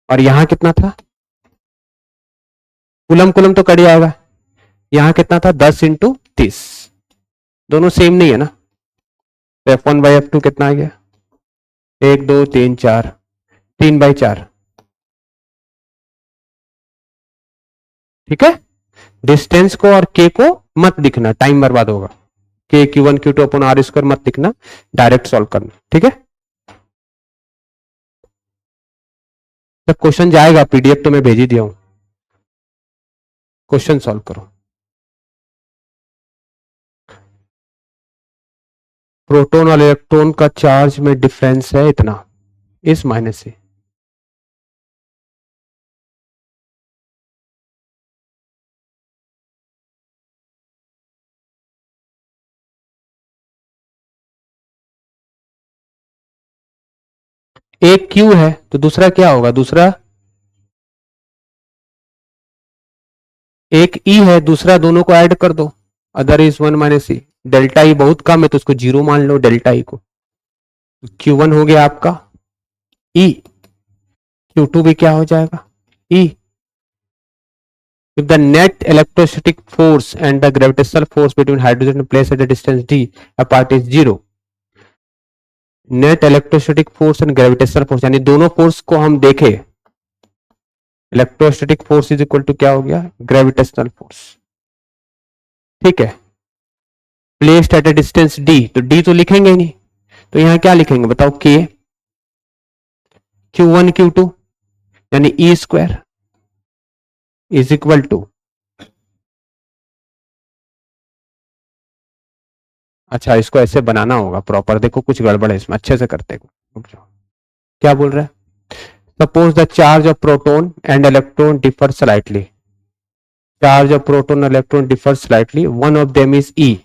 और यहां कितना था? कुलम कुलम तो कट जाएगा। यहां कितना था? 10 इंटू 30। दोनों सेम नहीं है ना, तो F1/F2 कितना आ गया? 1 2 3 4, 3/4। ठीक है, डिस्टेंस को और के को मत लिखना, टाइम बर्बाद होगा। के Q1 Q2 अपन R² मत लिखना, डायरेक्ट सॉल्व करना। ठीक है, जब क्वेश्चन जाएगा, पीडीएफ तो मैं भेज ही दिया हूं, क्वेश्चन सॉल्व करो। प्रोटॉन और इलेक्ट्रॉन का चार्ज में डिफरेंस है इतना, इस माइनस से। एक Q है तो दूसरा क्या होगा? दूसरा एक E है, दूसरा, दोनों को ऐड कर दो, other is 1 - E। Delta E बहुत कम है तो उसको 0 मान लो, डेल्टा ई को। Q1 हो गया आपका E, Q2 भी क्या हो जाएगा? E। If the net electrostatic force and the gravitational force between hydrogen placed at a distance d apart is 0, net electrostatic force and gravitational force, यानी दोनों फोर्स को हम देखें, electrostatic force is equal to क्या हो गया? Gravitational force. ठीक है, placed at a distance d, तो d तो लिखेंगे ही नहीं, तो यहां क्या लिखेंगे बताओ? k Q1 Q2 यानी E² इज इक्वल टू, अच्छा इसको ऐसे बनाना होगा प्रॉपर, देखो कुछ गड़बड़ है इसमें, अच्छे से करते हैं। क्या बोल रहा है? Suppose the charge of proton and electron differ slightly, charge of proton electron differ slightly, one of them is E।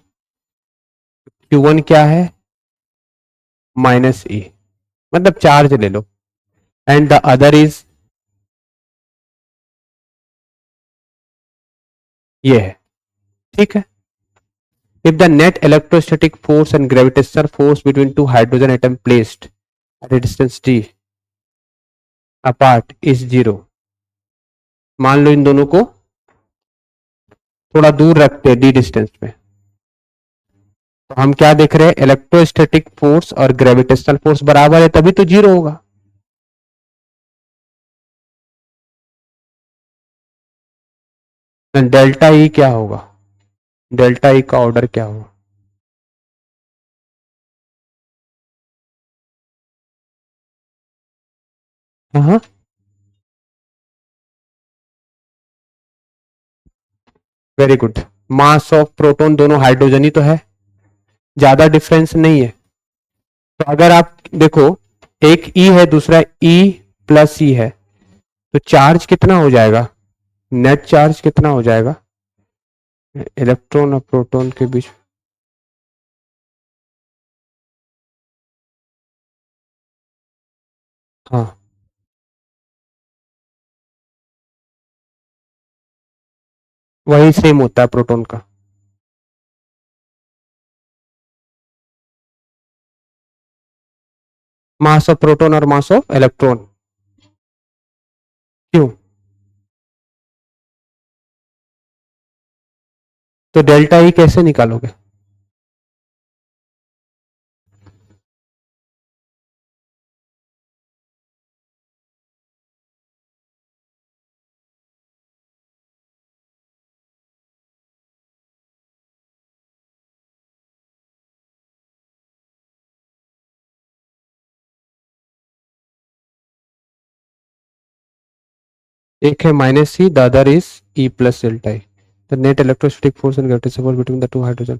Q1 क्या है? -E, मतलब चार्ज ले लो, एंड द अदर इज, ये है। ठीक है, if the net electrostatic force and gravitational force between two hydrogen atom placed at a distance d apart is 0, मान लो इन दोनों को थोड़ा दूर रखते हैं d डिस्टेंस पे, तो हम क्या देख रहे हैं, इलेक्ट्रोस्टैटिक फोर्स और ग्रेविटेशनल फोर्स बराबर है तभी तो जीरो होगा। डेल्टा ई क्या होगा, डेल्टा ई का ऑर्डर क्या होगा? हाँ, very good. Mass of proton दोनों हाइड्रोजन ही तो है, ज्यादा डिफरेंस नहीं है। तो अगर आप देखो, एक ई है दूसरा ई प्लस ई है, तो चार्ज कितना हो जाएगा, नेट चार्ज कितना हो जाएगा इलेक्ट्रॉन और प्रोटॉन के बीच? हाँ, वही सेम होता है प्रोटॉन का। मास ऑफ प्रोटॉन और मास ऑफ इलेक्ट्रॉन। क्यों? तो डेल्टा ई कैसे निकालोगे? एक है minus C, the other is E plus delta E. The net electrostatic force and gravitational force between the two hydrogen.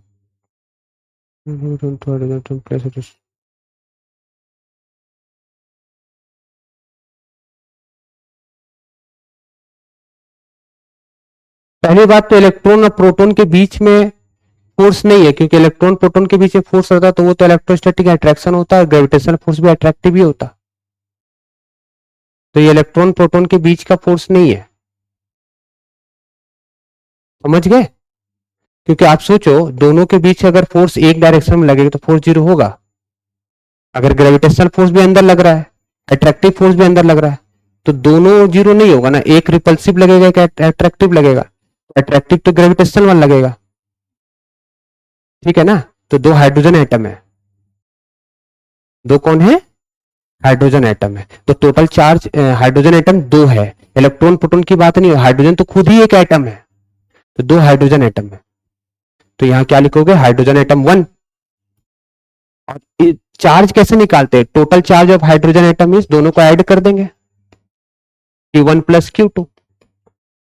पहली बात तो इलेक्ट्रॉन और प्रोटॉन के बीच में फोर्स नहीं है, क्योंकि इलेक्ट्रॉन प्रोटॉन के बीच में फोर्स रहता तो वो तो इलेक्ट्रोस्टैटिक अट्रैक्शन होता है, ग्रेविटेशनल फोर्स भी अट्रैक्टिव ही होता। तो ये इलेक्ट्रॉन प्रोटॉन के बीच का फोर्स नहीं है, समझ गए? क्योंकि आप सोचो, दोनों के बीच अगर फोर्स एक डायरेक्शन में लगेगा तो फोर्स जीरो होगा। अगर ग्रेविटेशनल फोर्स भी अंदर लग रहा है, अट्रैक्टिव फोर्स भी अंदर लग रहा है, तो दोनों जीरो नहीं होगा ना, एक रिपल्सिव लगेगा एक अट्रैक्टिव लगेगा। अट्रैक्टिव तो ग्रेविटेशनल वन लगेगा, ठीक है ना? तो दो हाइड्रोजन एटम है, दो कौन है, हाइड्रोजन एटम है, तो टोटल चार्ज हाइड्रोजन एटम दो है। इलेक्ट्रॉन प्रोटॉन की बात नहीं है, हाइड्रोजन तो खुद ही एक एटम है, तो दो हाइड्रोजन एटम है। तो यहां क्या लिखोगे, हाइड्रोजन एटम वन। और चार्ज कैसे निकालते हैं, total charge of hydrogen atom is, दोनों को ऐड कर देंगे, Q1 plus Q2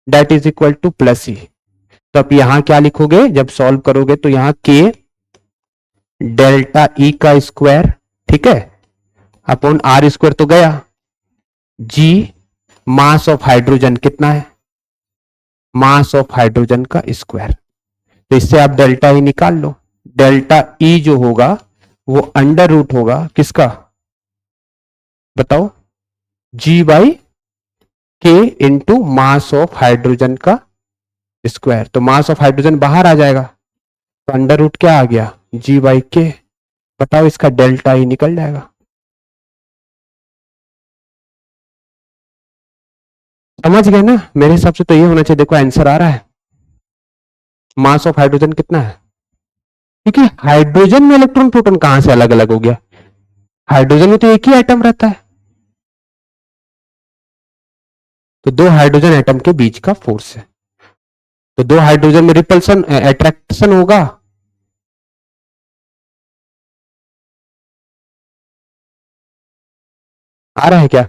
that is equal to plus e. तो अब यहां क्या लिखोगे, जब सॉल्व करोगे तो यहां के डेल्टा ई का स्क्वायर, ठीक है, अपॉन आर स्क्वायर तो गया, जी मास ऑफ हाइड्रोजन कितना है, मास ऑफ हाइड्रोजन का स्क्वायर। तो इससे आप डेल्टा ई निकाल लो। डेल्टा ई जो होगा वो अंडर रूट होगा किसका, बताओ, जी बाई के इंटू मास ऑफ हाइड्रोजन का स्क्वायर। तो मास ऑफ हाइड्रोजन बाहर आ जाएगा, तो अंडर रूट क्या आ गया, जी बाई के। बताओ, इसका डेल्टा ई निकल जाएगा। समझ गए ना? मेरे हिसाब से तो ये होना चाहिए, देखो आंसर आ रहा है। मास ऑफ हाइड्रोजन कितना है, क्योंकि हाइड्रोजन में इलेक्ट्रॉन प्रोटॉन कहां से अलग अलग हो गया, हाइड्रोजन में तो एक ही एटम रहता है। तो दो हाइड्रोजन एटम के बीच का फोर्स है, तो दो हाइड्रोजन में रिपल्सन अट्रैक्शन होगा। आ रहा है क्या,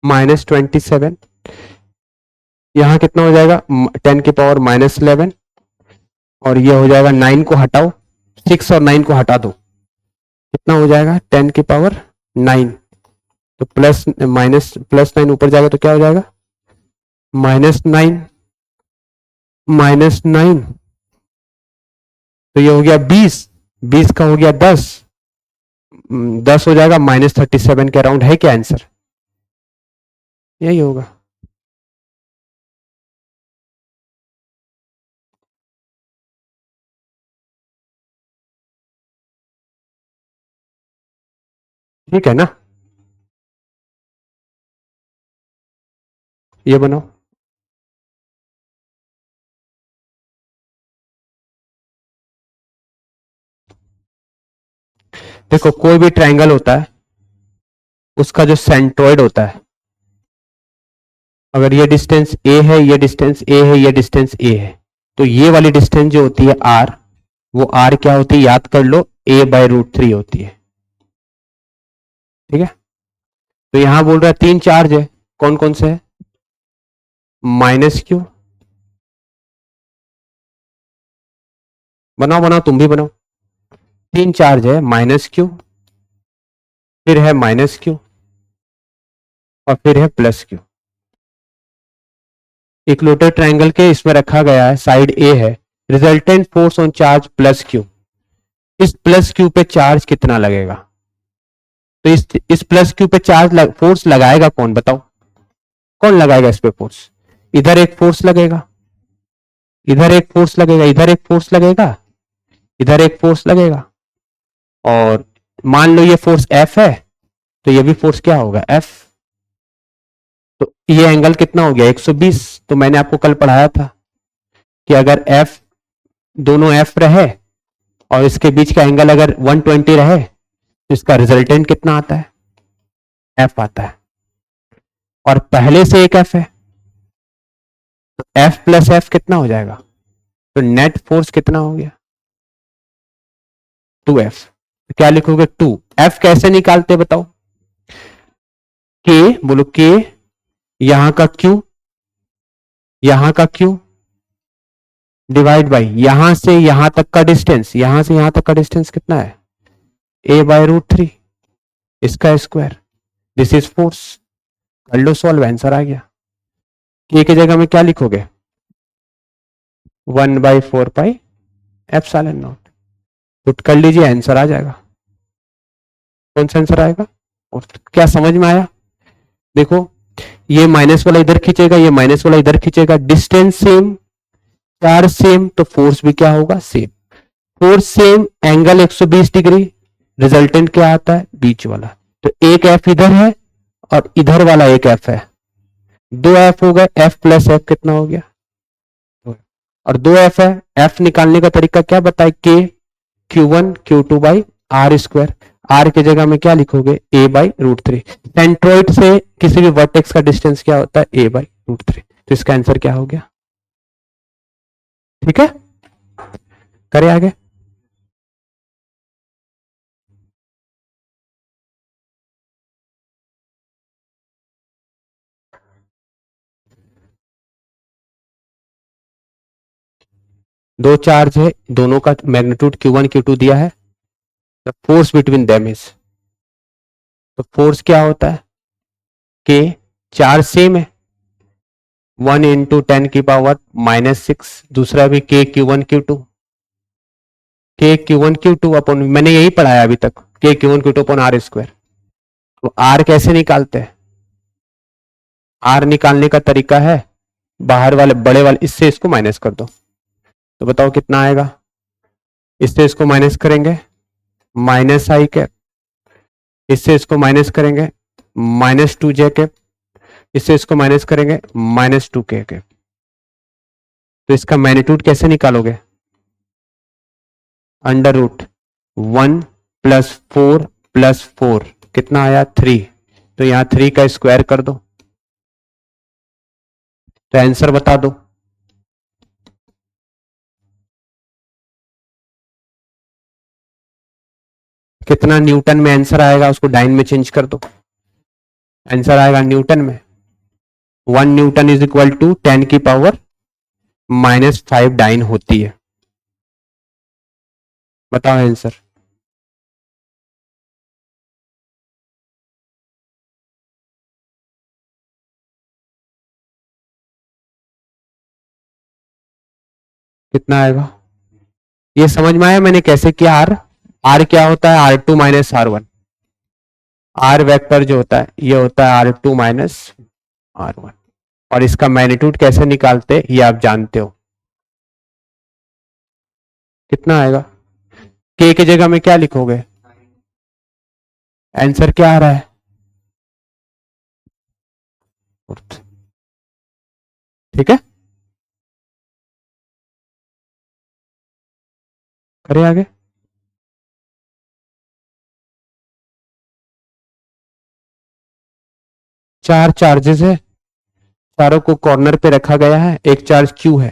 -27, यहां कितना हो जाएगा, 10⁻⁻11, और ये हो जाएगा 9 को हटाओ, 6 और 9 को हटा दो, कितना हो जाएगा 10⁻9। तो प्लस माइनस प्लस 9 ऊपर जाएगा तो क्या हो जाएगा, -9, -9, तो ये हो गया 20, 20 का हो गया 10, 10 हो जाएगा, -37 के अराउंड है क्या आंसर, यही होगा। ठीक है ना, ये बनाओ। देखो कोई भी ट्रायंगल होता है, उसका जो सेंट्रोइड होता है, अगर ये डिस्टेंस ए है, ये डिस्टेंस ए है, ये डिस्टेंस ए है, तो ये वाली डिस्टेंस जो होती है आर, वो आर क्या होती है याद कर लो, a/√3 होती है। ठीक है, तो यहां बोल रहा है 3 चार्ज है, कौन कौन से है? माइनस क्यू, बनाओ बनाओ, तुम भी बनाओ। 3 चार्ज है, माइनस क्यू, फिर है माइनस क्यू, और फिर है प्लस क्यू। इक्वेटर ट्रायंगल के इसमें रखा गया है, साइड ए है, resultant force on charge plus Q. इस प्लस क्यू पे चार्ज कितना लगेगा? तो इस प्लस क्यू पे फोर्स लगाएगा कौन, बताओ? कौन लगाएगा इस पे फोर्स? इधर एक फोर्स लगेगा, इधर एक फोर्स लगेगा, इधर एक फोर्स लगेगा, इधर एक फोर्स लगेगा, और मान लो ये फोर्स एफ है, तो ये भी फोर्स क्या होगा, एफ। तो ये एंगल कितना हो गया, 120। तो मैंने आपको कल पढ़ाया था कि अगर एफ, दोनों एफ रहे और इसके बीच का एंगल अगर 120 रहे, तो इसका रिजल्टेंट कितना आता है, एफ आता है। और पहले से एक एफ है, तो एफ प्लस एफ कितना हो जाएगा, तो नेट फोर्स कितना हो गया, 2F। तो क्या लिखोगे, 2F कैसे निकालते बताओ? के, बोलो के, यहां का Q, यहां का Q डिवाइड बाई यहां से यहां तक का डिस्टेंस, यहां से यहां तक का डिस्टेंस कितना है, a/√3, इसका स्क्वायर, दिस इज फोर्स। कर लो सॉल्व, आंसर आ गया। के की जगह में क्या लिखोगे, 1/4πε0। पुट कर लीजिए, आंसर आ जाएगा। कौन सा आंसर आएगा? और क्या समझ में आया? देखो, ये माइनस वाला इधर खींचेगा, ये माइनस वाला इधर खींचेगा, डिस्टेंस सेम, चार्ज सेम, तो फोर्स भी क्या होगा, same. Force same, angle 120 degree, resultant क्या आता है, बीच वाला। तो एक एफ इधर है और इधर वाला एक एफ है, 2F हो गए, एफ प्लस एफ कितना हो गया, और 2F है। एफ निकालने का तरीका क्या बताए, के Q1 Q2/r²। आर की जगह में क्या लिखोगे, a/√3। सेंट्रोइड से किसी भी वर्टेक्स का डिस्टेंस क्या होता है, a/√3। तो इसका आंसर क्या हो गया? ठीक है, करें आगे। दो चार्ज है, दोनों का मैग्नीट्यूड Q1 Q2 दिया है, the force between them is, तो फोर्स क्या होता है, के, चार्ज सेम है, 1 × 10⁻⁻⁶, दूसरा भी के Q1 Q2 अपन, मैंने यही पढ़ाया अभी तक, के Q1 Q2/r²। तो आर कैसे निकालते हैं? आर निकालने का तरीका है, बाहर वाले बड़े वाले इससे इसको माइनस कर दो, तो बताओ कितना आएगा। इससे इसको माइनस करेंगे, -i कैप, इससे इसको माइनस करेंगे, -2j कैप, इससे इसको माइनस करेंगे, -2k कैप। तो इसका मैग्नीट्यूड कैसे निकालोगे, √1 + 4 + 4 कितना आया, 3। तो यहां 3 का स्क्वायर कर दो, तो आंसर बता दो। कितना न्यूटन में आंसर आएगा, उसको डाइन में चेंज कर दो, आंसर आएगा न्यूटन में। 1 न्यूटन = 10⁻⁻5 डाइन होती है। बताओ आंसर। कितना आएगा, ये समझ में आया मैंने कैसे किया? आर, आर क्या होता है, R2 - R1। आर वेक्टर जो होता है ये होता है R2 - R1, और इसका मैग्नीट्यूड कैसे निकालते हैं ये आप जानते हो। कितना आएगा, के की जगह में क्या लिखोगे, आंसर क्या आ रहा है, ठीक है, करें आगे। चार चार्जेस है, चारों को कॉर्नर पे रखा गया है, एक चार्ज क्यू है,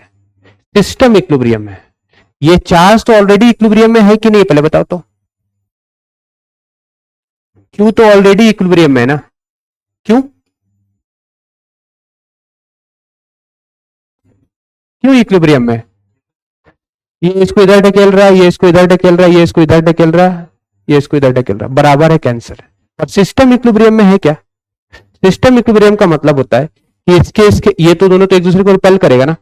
सिस्टम इक्विलिब्रियम है। ये चार्ज तो ऑलरेडी इक्विलिब्रियम में है कि नहीं, पहले बताओ तो। क्यू तो ऑलरेडी इक्विलिब्रियम में है ना, क्यों क्यों इक्विलिब्रियम में? ये इसको इधर ढकेल रहा है, ये इसको इधर ढकेल रहा है, ये इसको इधर ढकेल रहा है, ये इसको इधर ढकेल रहा है, बराबर है, कैंसर। और सिस्टम इक्विलिब्रियम में है क्या? सिस्टम इक्विलिब्रियम का मतलब होता है कि इसके ये तो दोनों तो एक दूसरे को रिपेल करेगा ना,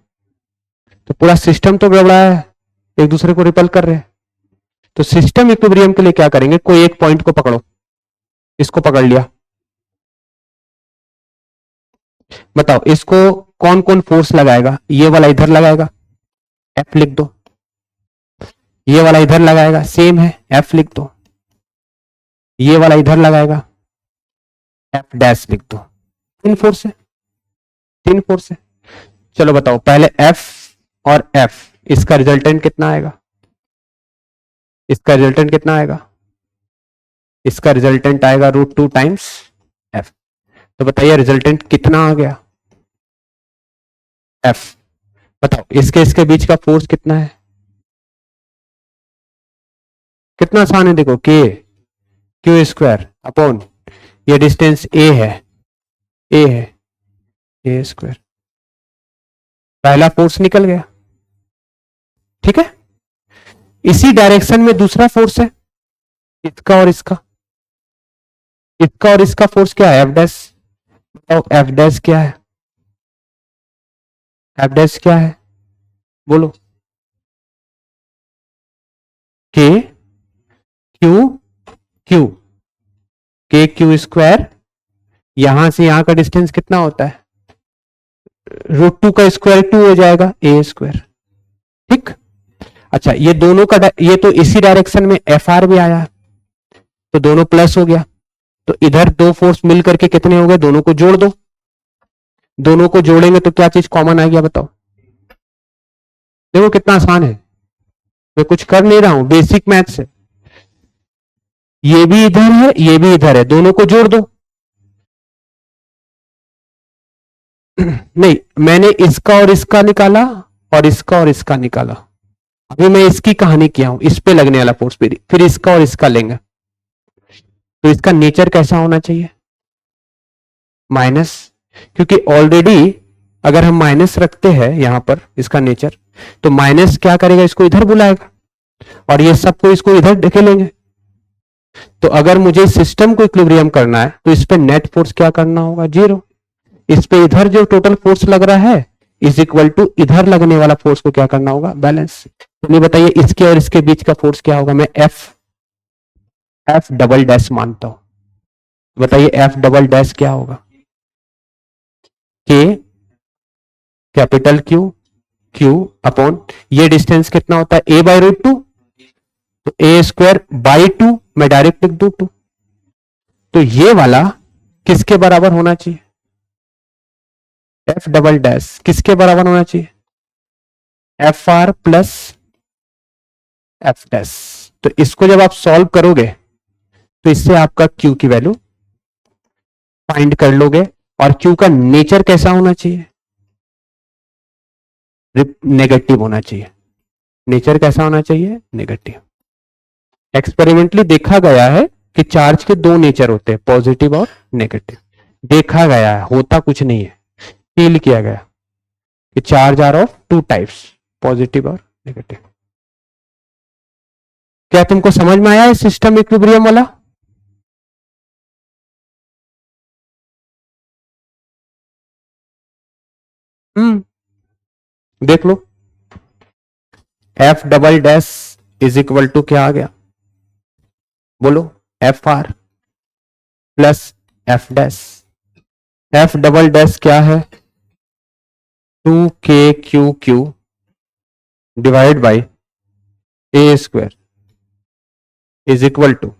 तो पूरा सिस्टम तो गड़बड़ा है, एक दूसरे को रिपेल कर रहे हैं। तो सिस्टम इक्विलिब्रियम के लिए क्या करेंगे, कोई एक पॉइंट को पकड़ो, इसको पकड़ लिया, बताओ इसको कौन कौन फोर्स लगाएगा? ये वाला इधर लगाएगा, एफ लिख दो, ये वाला इधर लगाएगा, सेम है, एफ लिख दो, ये वाला इधर लगाएगा, एफ डैश लिख दो। तीन फोर्स है, तीन फोर्स है। चलो बताओ पहले एफ और एफ, इसका रिजल्टेंट कितना आएगा? इसका रिजल्टेंट कितना आएगा? इसका रिजल्टेंट आएगा √2 टाइम्स एफ। तो बताइए रिजल्टेंट कितना आ गया? एफ। बताओ इसके इसके बीच का फोर्स कितना है? कितना आसान है, देखो के क्यू स्क्वायर अपॉन ये डिस्टेंस ए है, ए है, ए स्क्वायर, पहला फोर्स निकल गया। ठीक है, इसी डायरेक्शन में दूसरा फोर्स है, इसका और इसका, इसका और इसका फोर्स क्या है? F dash. एफ डैश क्या है? एफ डैश क्या है बोलो? के क्यू क्यू, के क्यू स्क्वायर, यहां से यहां का डिस्टेंस कितना होता है? √2 का स्क्वायर 2 हो जाएगा, ए स्क्वायर। ठीक, अच्छा ये दोनों का ये तो इसी डायरेक्शन में एफ आर भी आया, तो दोनों प्लस हो गया, तो इधर दो फोर्स मिल करके कितने हो गए? दोनों को जोड़ दो, दोनों को जोड़ेंगे तो क्या चीज कॉमन आ गया बताओ? देखो कितना आसान है, मैं कुछ कर नहीं रहा हूं, बेसिक मैथ्स है। ये भी इधर है, ये भी इधर है, दोनों को जोड़ दो। नहीं, मैंने इसका और इसका निकाला और इसका और इसका निकाला, अभी मैं इसकी कहानी किया हूं, इस पे लगने वाला फोर्स, फिर इसका और इसका लेंगे, तो इसका नेचर कैसा होना चाहिए? माइनस, क्योंकि ऑलरेडी अगर हम माइनस रखते हैं यहां पर इसका नेचर, तो माइनस क्या करेगा? इसको इधर बुलाएगा और ये सबको इसको इधर ढकेलेंगे। तो अगर मुझे सिस्टम को इक्विलिब्रियम करना है तो इस पे नेट फोर्स क्या करना होगा? 0। इस पे इधर जो टोटल फोर्स लग रहा है इज इक्वल टू इधर लगने वाला फोर्स को क्या करना होगा? बैलेंस। तो बताइए इसके और इसके बीच का फोर्स क्या होगा? मैं एफ डबल डैश मानता हूं, बताइए एफ डबल डैश क्या होगा? के कैपिटल क्यू क्यू अपॉन ये डिस्टेंस कितना होता है? ए बाई √2, तो ए स्क्वायर बाई 2, मैं डायरेक्ट लिख दू 2। तो ये वाला किसके बराबर होना चाहिए? एफ डबल डैश किसके बराबर होना चाहिए? F R plus F dash. तो इसको जब आप सॉल्व करोगे तो इससे आपका क्यू की वैल्यू फाइंड कर लोगे, और क्यू का नेचर कैसा होना चाहिए? नेगेटिव होना चाहिए। नेचर कैसा होना चाहिए? नेगेटिव। एक्सपेरिमेंटली देखा गया है कि चार्ज के दो नेचर होते हैं, पॉजिटिव और नेगेटिव। देखा गया है, होता कुछ नहीं है, फील किया गया कि charge are of 2 types, positive और नेगेटिव। क्या तुमको समझ में आया सिस्टम इक्विलिब्रियम वाला? देख लो, F double dash is equal to क्या आ गया बोलो? F R plus F dash. F double dash क्या है? 2k q Q divide by a square is equal to,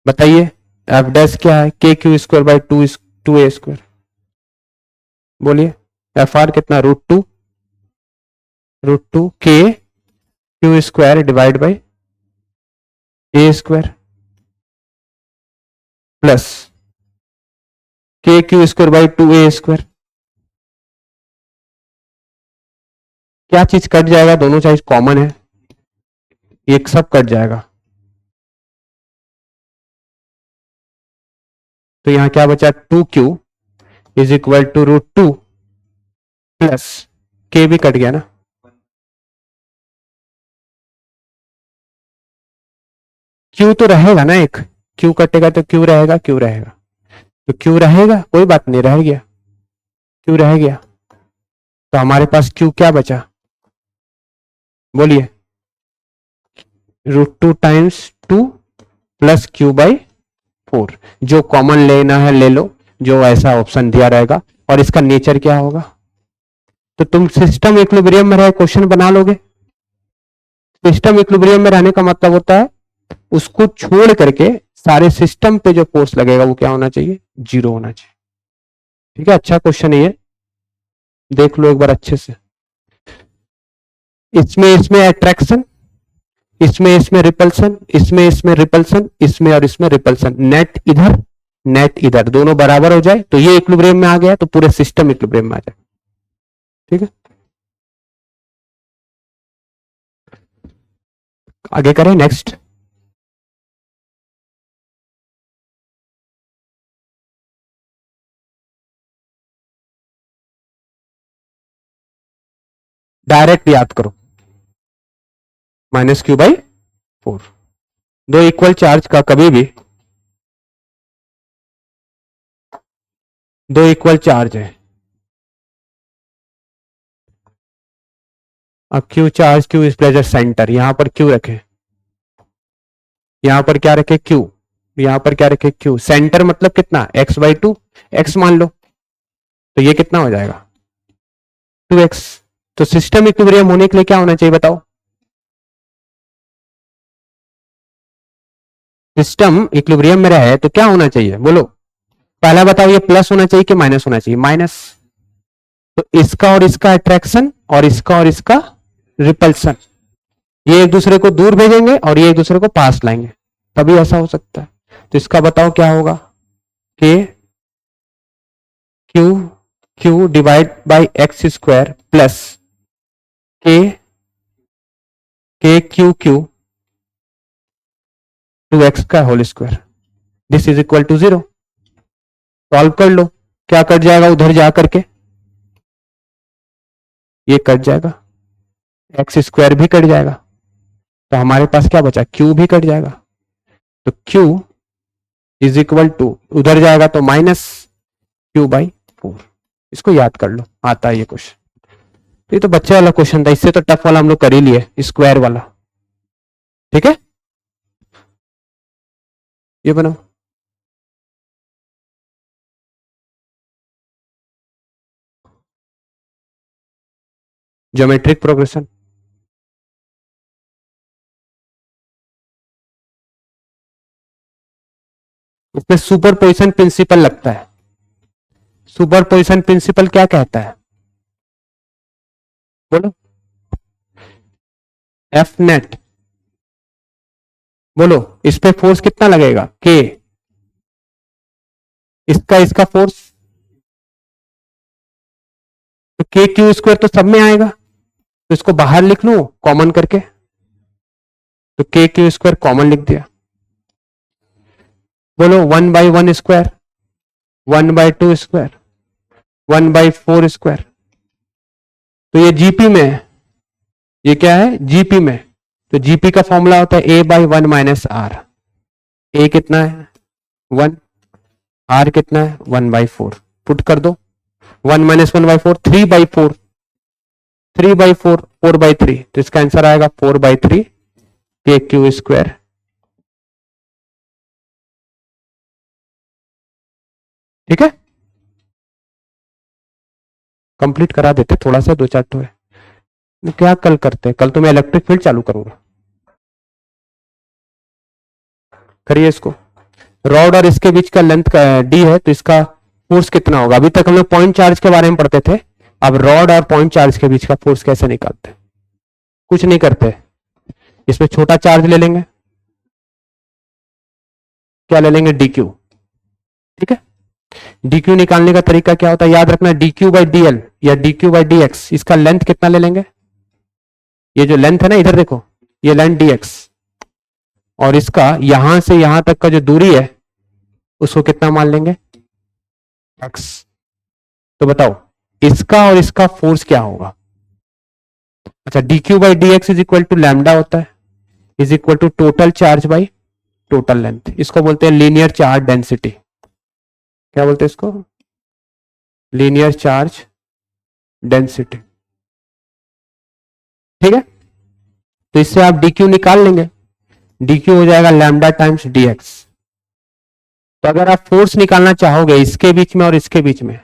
बताइए एफ डैश क्या है? के Q square by 2 a square. बोलिए एफ आर कितना? √2 के Q square divide by a square plus k Q square by 2a square. क्या चीज cut जाएगा, दोनों साइड कॉमन है, एक सब कट जाएगा, तो यहां क्या बचा, 2q is equal to √2 plus के भी कट गया ना, q तो रहेगा ना, एक q कटेगा तो q रहेगा, q रहेगा तो q रहेगा, कोई बात नहीं, रह गया, q रह गया, तो हमारे पास q क्या बचा, बोलिए, √2 टाइम्स 2 प्लस q बाई 4। जो कॉमन लेना है ले लो, जो ऐसा ऑप्शन दिया रहेगा, और इसका नेचर क्या होगा, तो तुम सिस्टम इक्विलिब्रियम में रहे क्वेश्चन बना लोगे। सिस्टम इक्विलिब्रियम में रहने का मतलब होता है उसको छोड़ करके सारे सिस्टम पे जो फोर्स लगेगा वो क्या होना चाहिए, 0 होना चाहिए। ठीक है, अच्छा क्वेश्चन है ये, देख लो एक बार अच्छे से। इसमें अट्रैक्शन, इसमें रिपल्सन, इसमें रिपल्सन, इसमें और इसमें रिपल्सन, नेट इधर नेट इधर, दोनों बराबर हो जाए तो ये इक्विलिब्रियम में आ गया, तो पूरे सिस्टम इक्विलिब्रियम में आ जाए। ठीक है, आगे करें, नेक्स्ट। डायरेक्ट याद करो, -q/4। दो इक्वल चार्ज का कभी भी, दो इक्वल चार्ज है, अब q charge, q is pleasure centre, यहां पर q रखें, यहां पर क्या रखे q, यहां पर क्या रखे q, सेंटर मतलब कितना, x/2, x मान लो, तो ये कितना हो जाएगा 2x। तो सिस्टम इक्विलिब्रियम होने के लिए क्या होना चाहिए बताओ, सिस्टम इक्विलिब्रियम में रहे तो क्या होना चाहिए बोलो, पहला बताओ, ये प्लस होना चाहिए कि माइनस होना चाहिए, माइनस, तो इसका और इसका अट्रैक्शन और इसका और इसका रिपल्सन, ये एक दूसरे को दूर भेजेंगे और ये एक दूसरे को पास लाएंगे, तभी ऐसा हो सकता है। तो इसका बताओ क्या होगा, K Q Q divide by X square plus K K Q Q 2x का whole square, this is equal to 0। Solve कर लो, क्या कट जाएगा उधर जा करके, ये कट जाएगा, एक्स स्क्वायर भी कट जाएगा, तो हमारे पास क्या बचा, q भी कट जाएगा, तो q इज इक्वल टू, उधर जाएगा तो -q/4। इसको याद कर लो, आता है ये क्वेश्चन, ये तो बच्चे वाला क्वेश्चन था, इससे तो टफ वाला हम लोग कर ही लिए, स्क्वायर वाला। ठीक है, ये बनाओ, ज्योमेट्रिक प्रोग्रेशन, इसमें सुपरपोजिशन प्रिंसिपल लगता है। सुपरपोजिशन प्रिंसिपल क्या कहता है बोलो, एफ नेट, बोलो इस पे फोर्स कितना लगेगा, के, इसका इसका फोर्स, तो के क्यू स्क्वायर तो सब में आएगा, तो इसको बाहर लिख लू कॉमन करके, तो के क्यू स्क्वायर कॉमन लिख दिया, बोलो 1/1 स्क्वायर, 1/2 स्क्वायर, 1/4 स्क्वायर, तो ये जीपी में है, ये क्या है जीपी में, तो जीपी का फॉर्मूला होता है a/1 माइनस आर, ए कितना है 1, आर कितना है 1/4, पुट कर दो, 1 - 1/4 3/4, 3/4 4/3, तो इसका आंसर आएगा 4/3 के क्यू स्क्वायर। ठीक है, कंप्लीट करा देते, थोड़ा सा दो चार तो है, क्या कल करते हैं, कल तो मैं इलेक्ट्रिक फील्ड चालू करूंगा। करिए इसको, रॉड और इसके बीच का लेंथ का डी है, तो इसका फोर्स कितना होगा, अभी तक हम लोग पॉइंट चार्ज के बारे में पढ़ते थे, अब रॉड और पॉइंट चार्ज के बीच का फोर्स कैसे निकालते, कुछ नहीं करते, इसमें छोटा चार्ज ले लेंगे, क्या ले लेंगे डी क्यू। ठीक है, डी क्यू निकालने का तरीका क्या होता है, याद रखना, d Q by d l या d Q by D x, इसका लेंथ कितना ले लेंगे, ये जो लेंथ है ना, इधर देखो, ये लेंथ डी एक्स, और इसका यहां से यहां तक का जो दूरी है उसको कितना मान लेंगे, एक्स। तो बताओ इसका और इसका फोर्स क्या होगा। अच्छा, D Q by D X is equal to lambda होता है, is equal to total charge by total length. इसको बोलते हैं लीनियर चार्ज डेंसिटी। क्या बोलते हैं इसको, लीनियर चार्ज डेंसिटी। ठीक है, तो इससे आप डी क्यू निकाल लेंगे, डी क्यू हो जाएगा लैम्डा टाइम्स डी एक्स। तो अगर आप फोर्स निकालना चाहोगे इसके बीच में और इसके बीच में,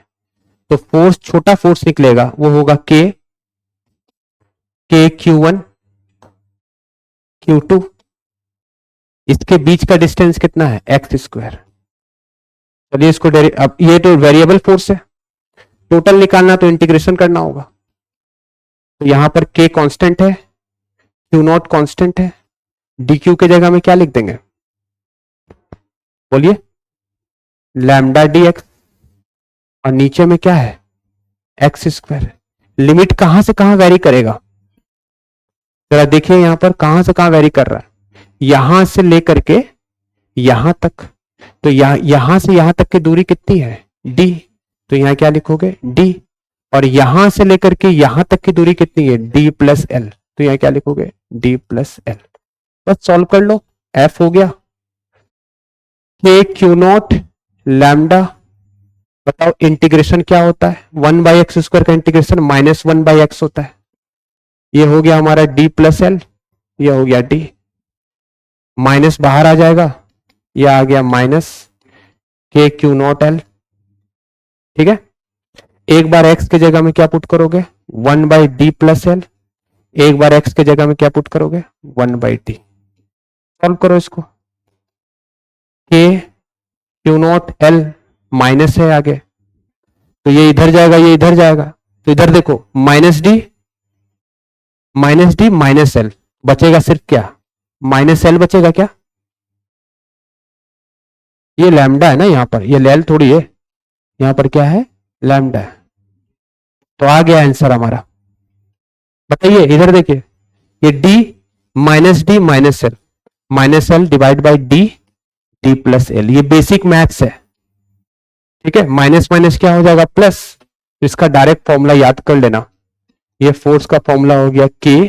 तो फोर्स, छोटा फोर्स निकलेगा, वो होगा K Q one Q to, इसके बीच का डिस्टेंस कितना है, एक्स स्क्वायर। चलिए इसको अब ये तो वेरिएबल फोर्स है, टोटल निकालना तो इंटीग्रेशन करना होगा। तो यहां पर के कांस्टेंट है, क्यू नॉट कांस्टेंट है, डी क्यू के जगह में क्या लिख देंगे, बोलिए, लैम्डा डी एक्स, और नीचे में क्या है, एक्स स्क्वायर। लिमिट कहां से कहां वेरी करेगा, जरा देखिए यहां पर कहां से कहां वेरी कर रहा है, यहां से लेकर के यहां तक। तो यहां से यहां तक की दूरी कितनी है, डी, तो यहां क्या लिखोगे, डी, और यहां से लेकर के यहां तक की दूरी कितनी है, डी प्लस एल, तो यहां क्या लिखोगे, डी प्लस एल। बस सॉल्व कर लो, एफ हो गया के क्यू नॉट लैम्डा। बताओ इंटीग्रेशन क्या होता है, 1/x² का इंटीग्रेशन -1/x होता है। ये हो गया हमारा डी प्लस एल, ये हो गया डी, माइनस बाहर आ जाएगा, ये आ गया माइनस के क्यू नॉट एल। ठीक है, एक बार x के जगह में क्या पुट करोगे, 1/d प्लस एल, एक बार x के जगह में क्या पुट करोगे, 1/d। सॉल्व करो इसको, के क्यू नॉट एल माइनस है आगे, तो ये इधर जाएगा, ये इधर जाएगा, तो इधर देखो माइनस डी माइनस एल, बचेगा सिर्फ क्या, माइनस एल बचेगा क्या, ये लैम्डा है ना यहां पर, ये लेल थोड़ी है, यहां पर क्या है, लैम्डा है। तो आ गया आंसर हमारा। बताइए इधर देखिए, ये D minus L divide by D, D plus L, ये बेसिक मैथ्स है। ठीक है, माइनस माइनस क्या हो जाएगा, प्लस, इसका डायरेक्ट फॉर्मूला याद कर लेना, ये फोर्स का फॉर्मूला हो गया के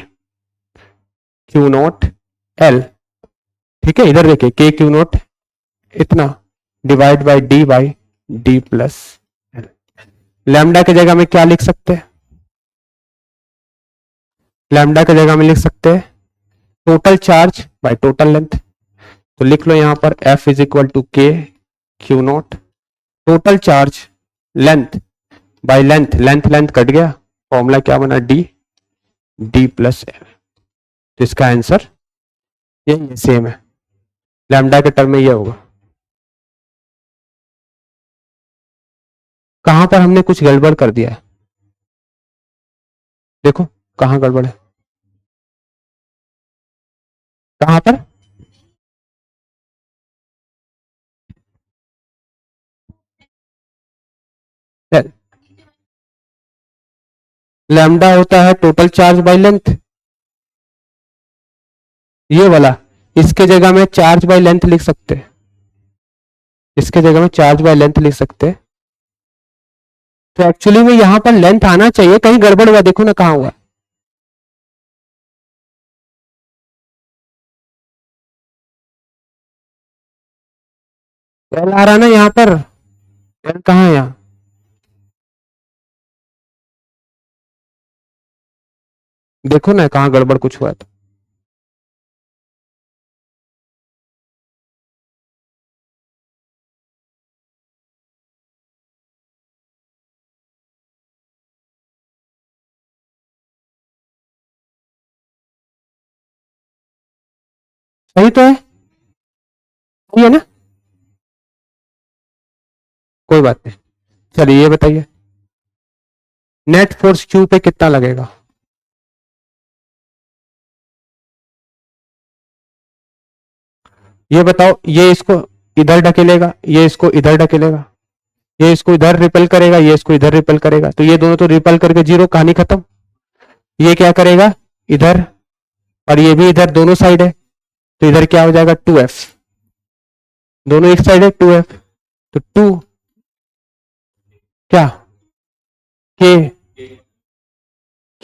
क्यू नॉट एल। ठीक है, इधर देखिए के क्यू नॉट इतना divide by D plus L. Lambda की जगह में क्या लिख सकते हैं, लैम्डा की जगह में लिख सकते हैं total charge by total length. तो लिख लो यहां पर F is equal to K Q not total charge length by length, length cut गया, फॉर्मूला क्या बना, डी प्लस एल। तो इसका आंसर ये सेम है, लैम्डा के टर्म में ये होगा। कहां पर हमने कुछ गड़बड़ कर दिया है, देखो कहां गड़बड़ है, कहां पर, लैम्डा होता है टोटल चार्ज बाय लेंथ, ये वाला, इसके जगह में चार्ज बाय लेंथ लिख सकते हैं, इसके जगह में चार्ज बाय लेंथ लिख सकते हैं। तो एक्चुअली में यहां पर लेंथ आना चाहिए, कहीं गड़बड़ हुआ, देखो ना कहां हुआ, एल आ रहा ना यहां पर, एल कहां है यहां, देखो ना कहां गड़बड़ कुछ हुआ है तो। सही तो है, सही है ना, कोई बात नहीं। चलिए ये बताइए नेट फोर्स क्यू पे कितना लगेगा, ये बताओ, ये इसको इधर ढकेलेगा, ये इसको इधर ढकेलेगा, ये इसको इधर रिपेल करेगा, ये इसको इधर रिपेल करेगा, तो ये दोनों तो रिपेल करके जीरो, कहानी खत्म। ये क्या करेगा इधर, और ये भी इधर, दोनों साइड है, तो इधर क्या हो जाएगा 2f, दोनों एक साइड है 2f, तो 2 क्या k,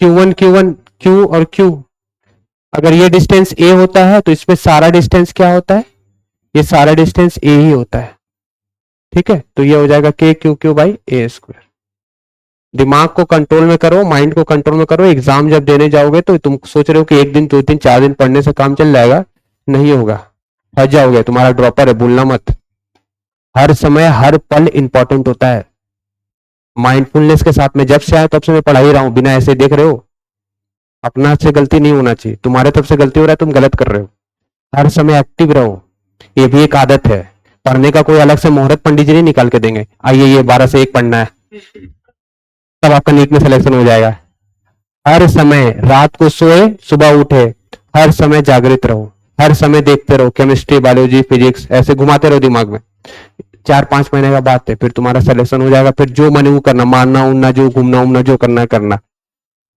q1 q1 q और q, अगर ये डिस्टेंस a होता है तो इसमें सारा डिस्टेंस क्या होता है, ये सारा डिस्टेंस a ही होता है, ठीक है। तो ये हो जाएगा k q q by a square. दिमाग को कंट्रोल में करो, माइंड को कंट्रोल में करो। एग्जाम जब देने जाओगे तो तुम सोच रहे हो कि 1 दिन 2 दिन 4 दिन पढ़ने से काम चल जाएगा, नहीं होगा, फंस जाओगे। तुम्हारा ड्रॉपर है, भूलना मत। हर समय हर पल इंपॉर्टेंट होता है। माइंडफुलनेस के साथ में जब से आया तब से मैं पढ़ा ही रहा हूं, बिना ऐसे देख रहे हो। अपना से गलती नहीं होना चाहिए, तुम्हारे तरफ से गलती हो रहा है, तुम गलत कर रहे हो। हर समय एक्टिव रहो, ये भी एक आदत है। पढ़ने का कोई अलग से मुहूर्त पंडित जी नहीं निकाल के देंगे, आइए ये 12 से 1 पढ़ना है, तब आपका नीट में सिलेक्शन हो जाएगा। हर समय, रात को सोए सुबह उठे, हर समय जागृत रहो, हर समय देखते रहो, केमिस्ट्री बायोलॉजी फिजिक्स ऐसे घुमाते रहो दिमाग में। 4-5 महीने का बात है, फिर तुम्हारा सिलेक्शन हो जाएगा। फिर जो मन वो करना, मारना उड़ना, जो घूमना उमना, जो करना है करना,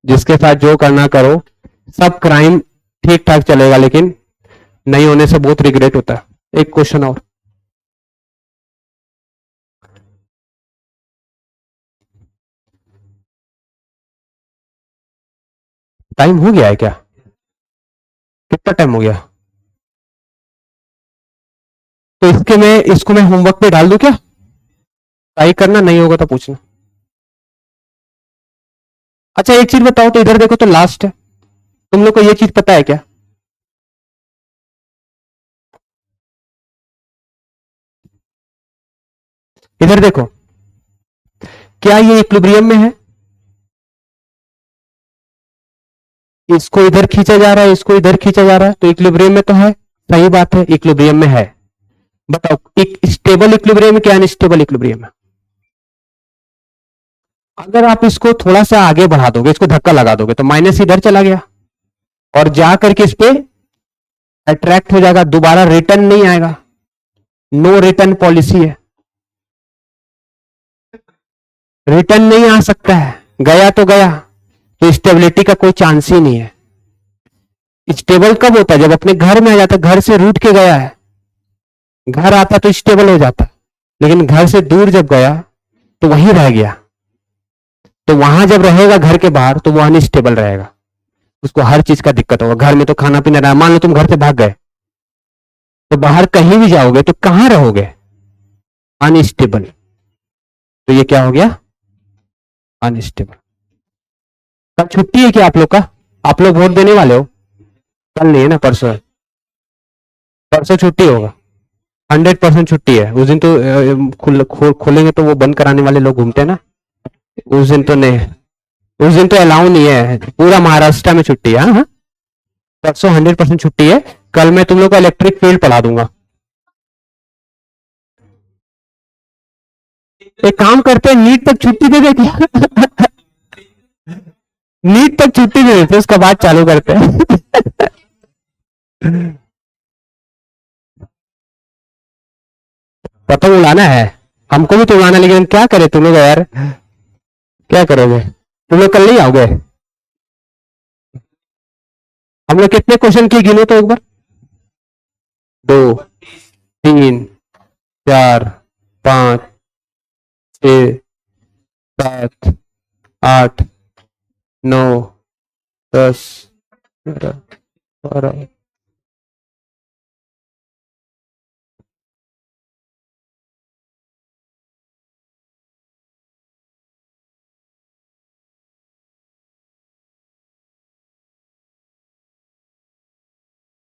जिसके साथ जो करना करो। सब क्राइम ठीक ठाक चलेगा, लेकिन नहीं होने से बहुत रिग्रेट होता है। एक क्वेश्चन और, टाइम हो गया है क्या? कितना टाइम हो गया? तो इसको मैं होमवर्क पे डाल दूं क्या? ट्राई करना, नहीं होगा तो पूछना। अच्छा एक चीज बताओ तो, इधर देखो तो लास्ट है, तुम लोग को ये चीज पता है क्या? इधर देखो, क्या ये इक्विलिब्रियम में है? इसको इधर खींचा जा रहा है, इसको इधर खींचा जा रहा है, तो इक्विलिब्रियम में तो है। सही बात है, इक्विलिब्रियम में है। बताओ एक स्टेबल इक्विलिब्रियम है क्या अनस्टेबल इक्विलिब्रियम है? अगर आप इसको थोड़ा सा आगे बढ़ा दोगे, इसको धक्का लगा दोगे, तो माइनस इधर चला गया और जा करके इस पे अट्रैक्ट हो जाएगा, दोबारा रिटर्न नहीं आएगा। नो रिटर्न पॉलिसी है, रिटर्न नहीं आ सकता है, गया तो गया। तो स्टेबिलिटी का कोई चांस ही नहीं है। स्टेबल कब होता है? जब अपने घर में आ जाता है, घर से रूठ के गया है, घर आता तो स्टेबल हो जाता, लेकिन घर से दूर जब गया तो वहीं रह गया। तो वहां जब रहेगा घर के बाहर, तो वो अनस्टेबल रहेगा, उसको हर चीज का दिक्कत होगा। घर में तो खाना पीना रहा, मान लो तुम घर से भाग गए, तो बाहर कहीं भी जाओगे तो कहां रहोगे? अनस्टेबल। तो ये क्या हो गया? अनस्टेबल। कल छुट्टी है क्या आप लोग का? आप लोग वोट देने वाले हो? कल नहीं है ना, परसों है। परसों छुट्टी होगा, 100% छुट्टी है। उस दिन तो खोलेंगे तो वो बंद कराने वाले लोग घूमते हैं ना, उस दिन तो नहीं, उस दिन तो अलाउ नहीं है। पूरा महाराष्ट्र में छुट्टी है। हाँ, परसों 100% छुट्टी है। कल मैं तुम लोग का इलेक्ट्रिक फील्ड पढ़ा दूंगा। एक काम करते हैं, नीट तक छुट्टी दे दे क्या? नीट तक छुट्टी दे देते, उसका बाद चालू करते हैं। पतंग उड़ाना है, हमको भी तो उड़ाना, लेकिन क्या करे तुम लोग यार, क्या करोगे? तुम लोग कल नहीं आओगे? हम लोग कितने क्वेश्चन की गिनो तो एक बार? 2, 3, 4, 5, 6, 7, 8, 9, 10, 11, 12।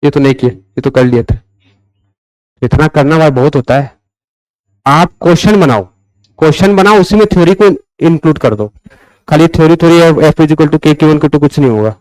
ये तो नहीं किए, ये तो कर लिए थे। इतना करना भाई बहुत होता है। आप क्वेश्चन बनाओ, क्वेश्चन बनाओ, उसी में थ्योरी को इंक्लूड कर दो। खाली theory theory F is equal to K Q one K two कुछ नहीं होगा।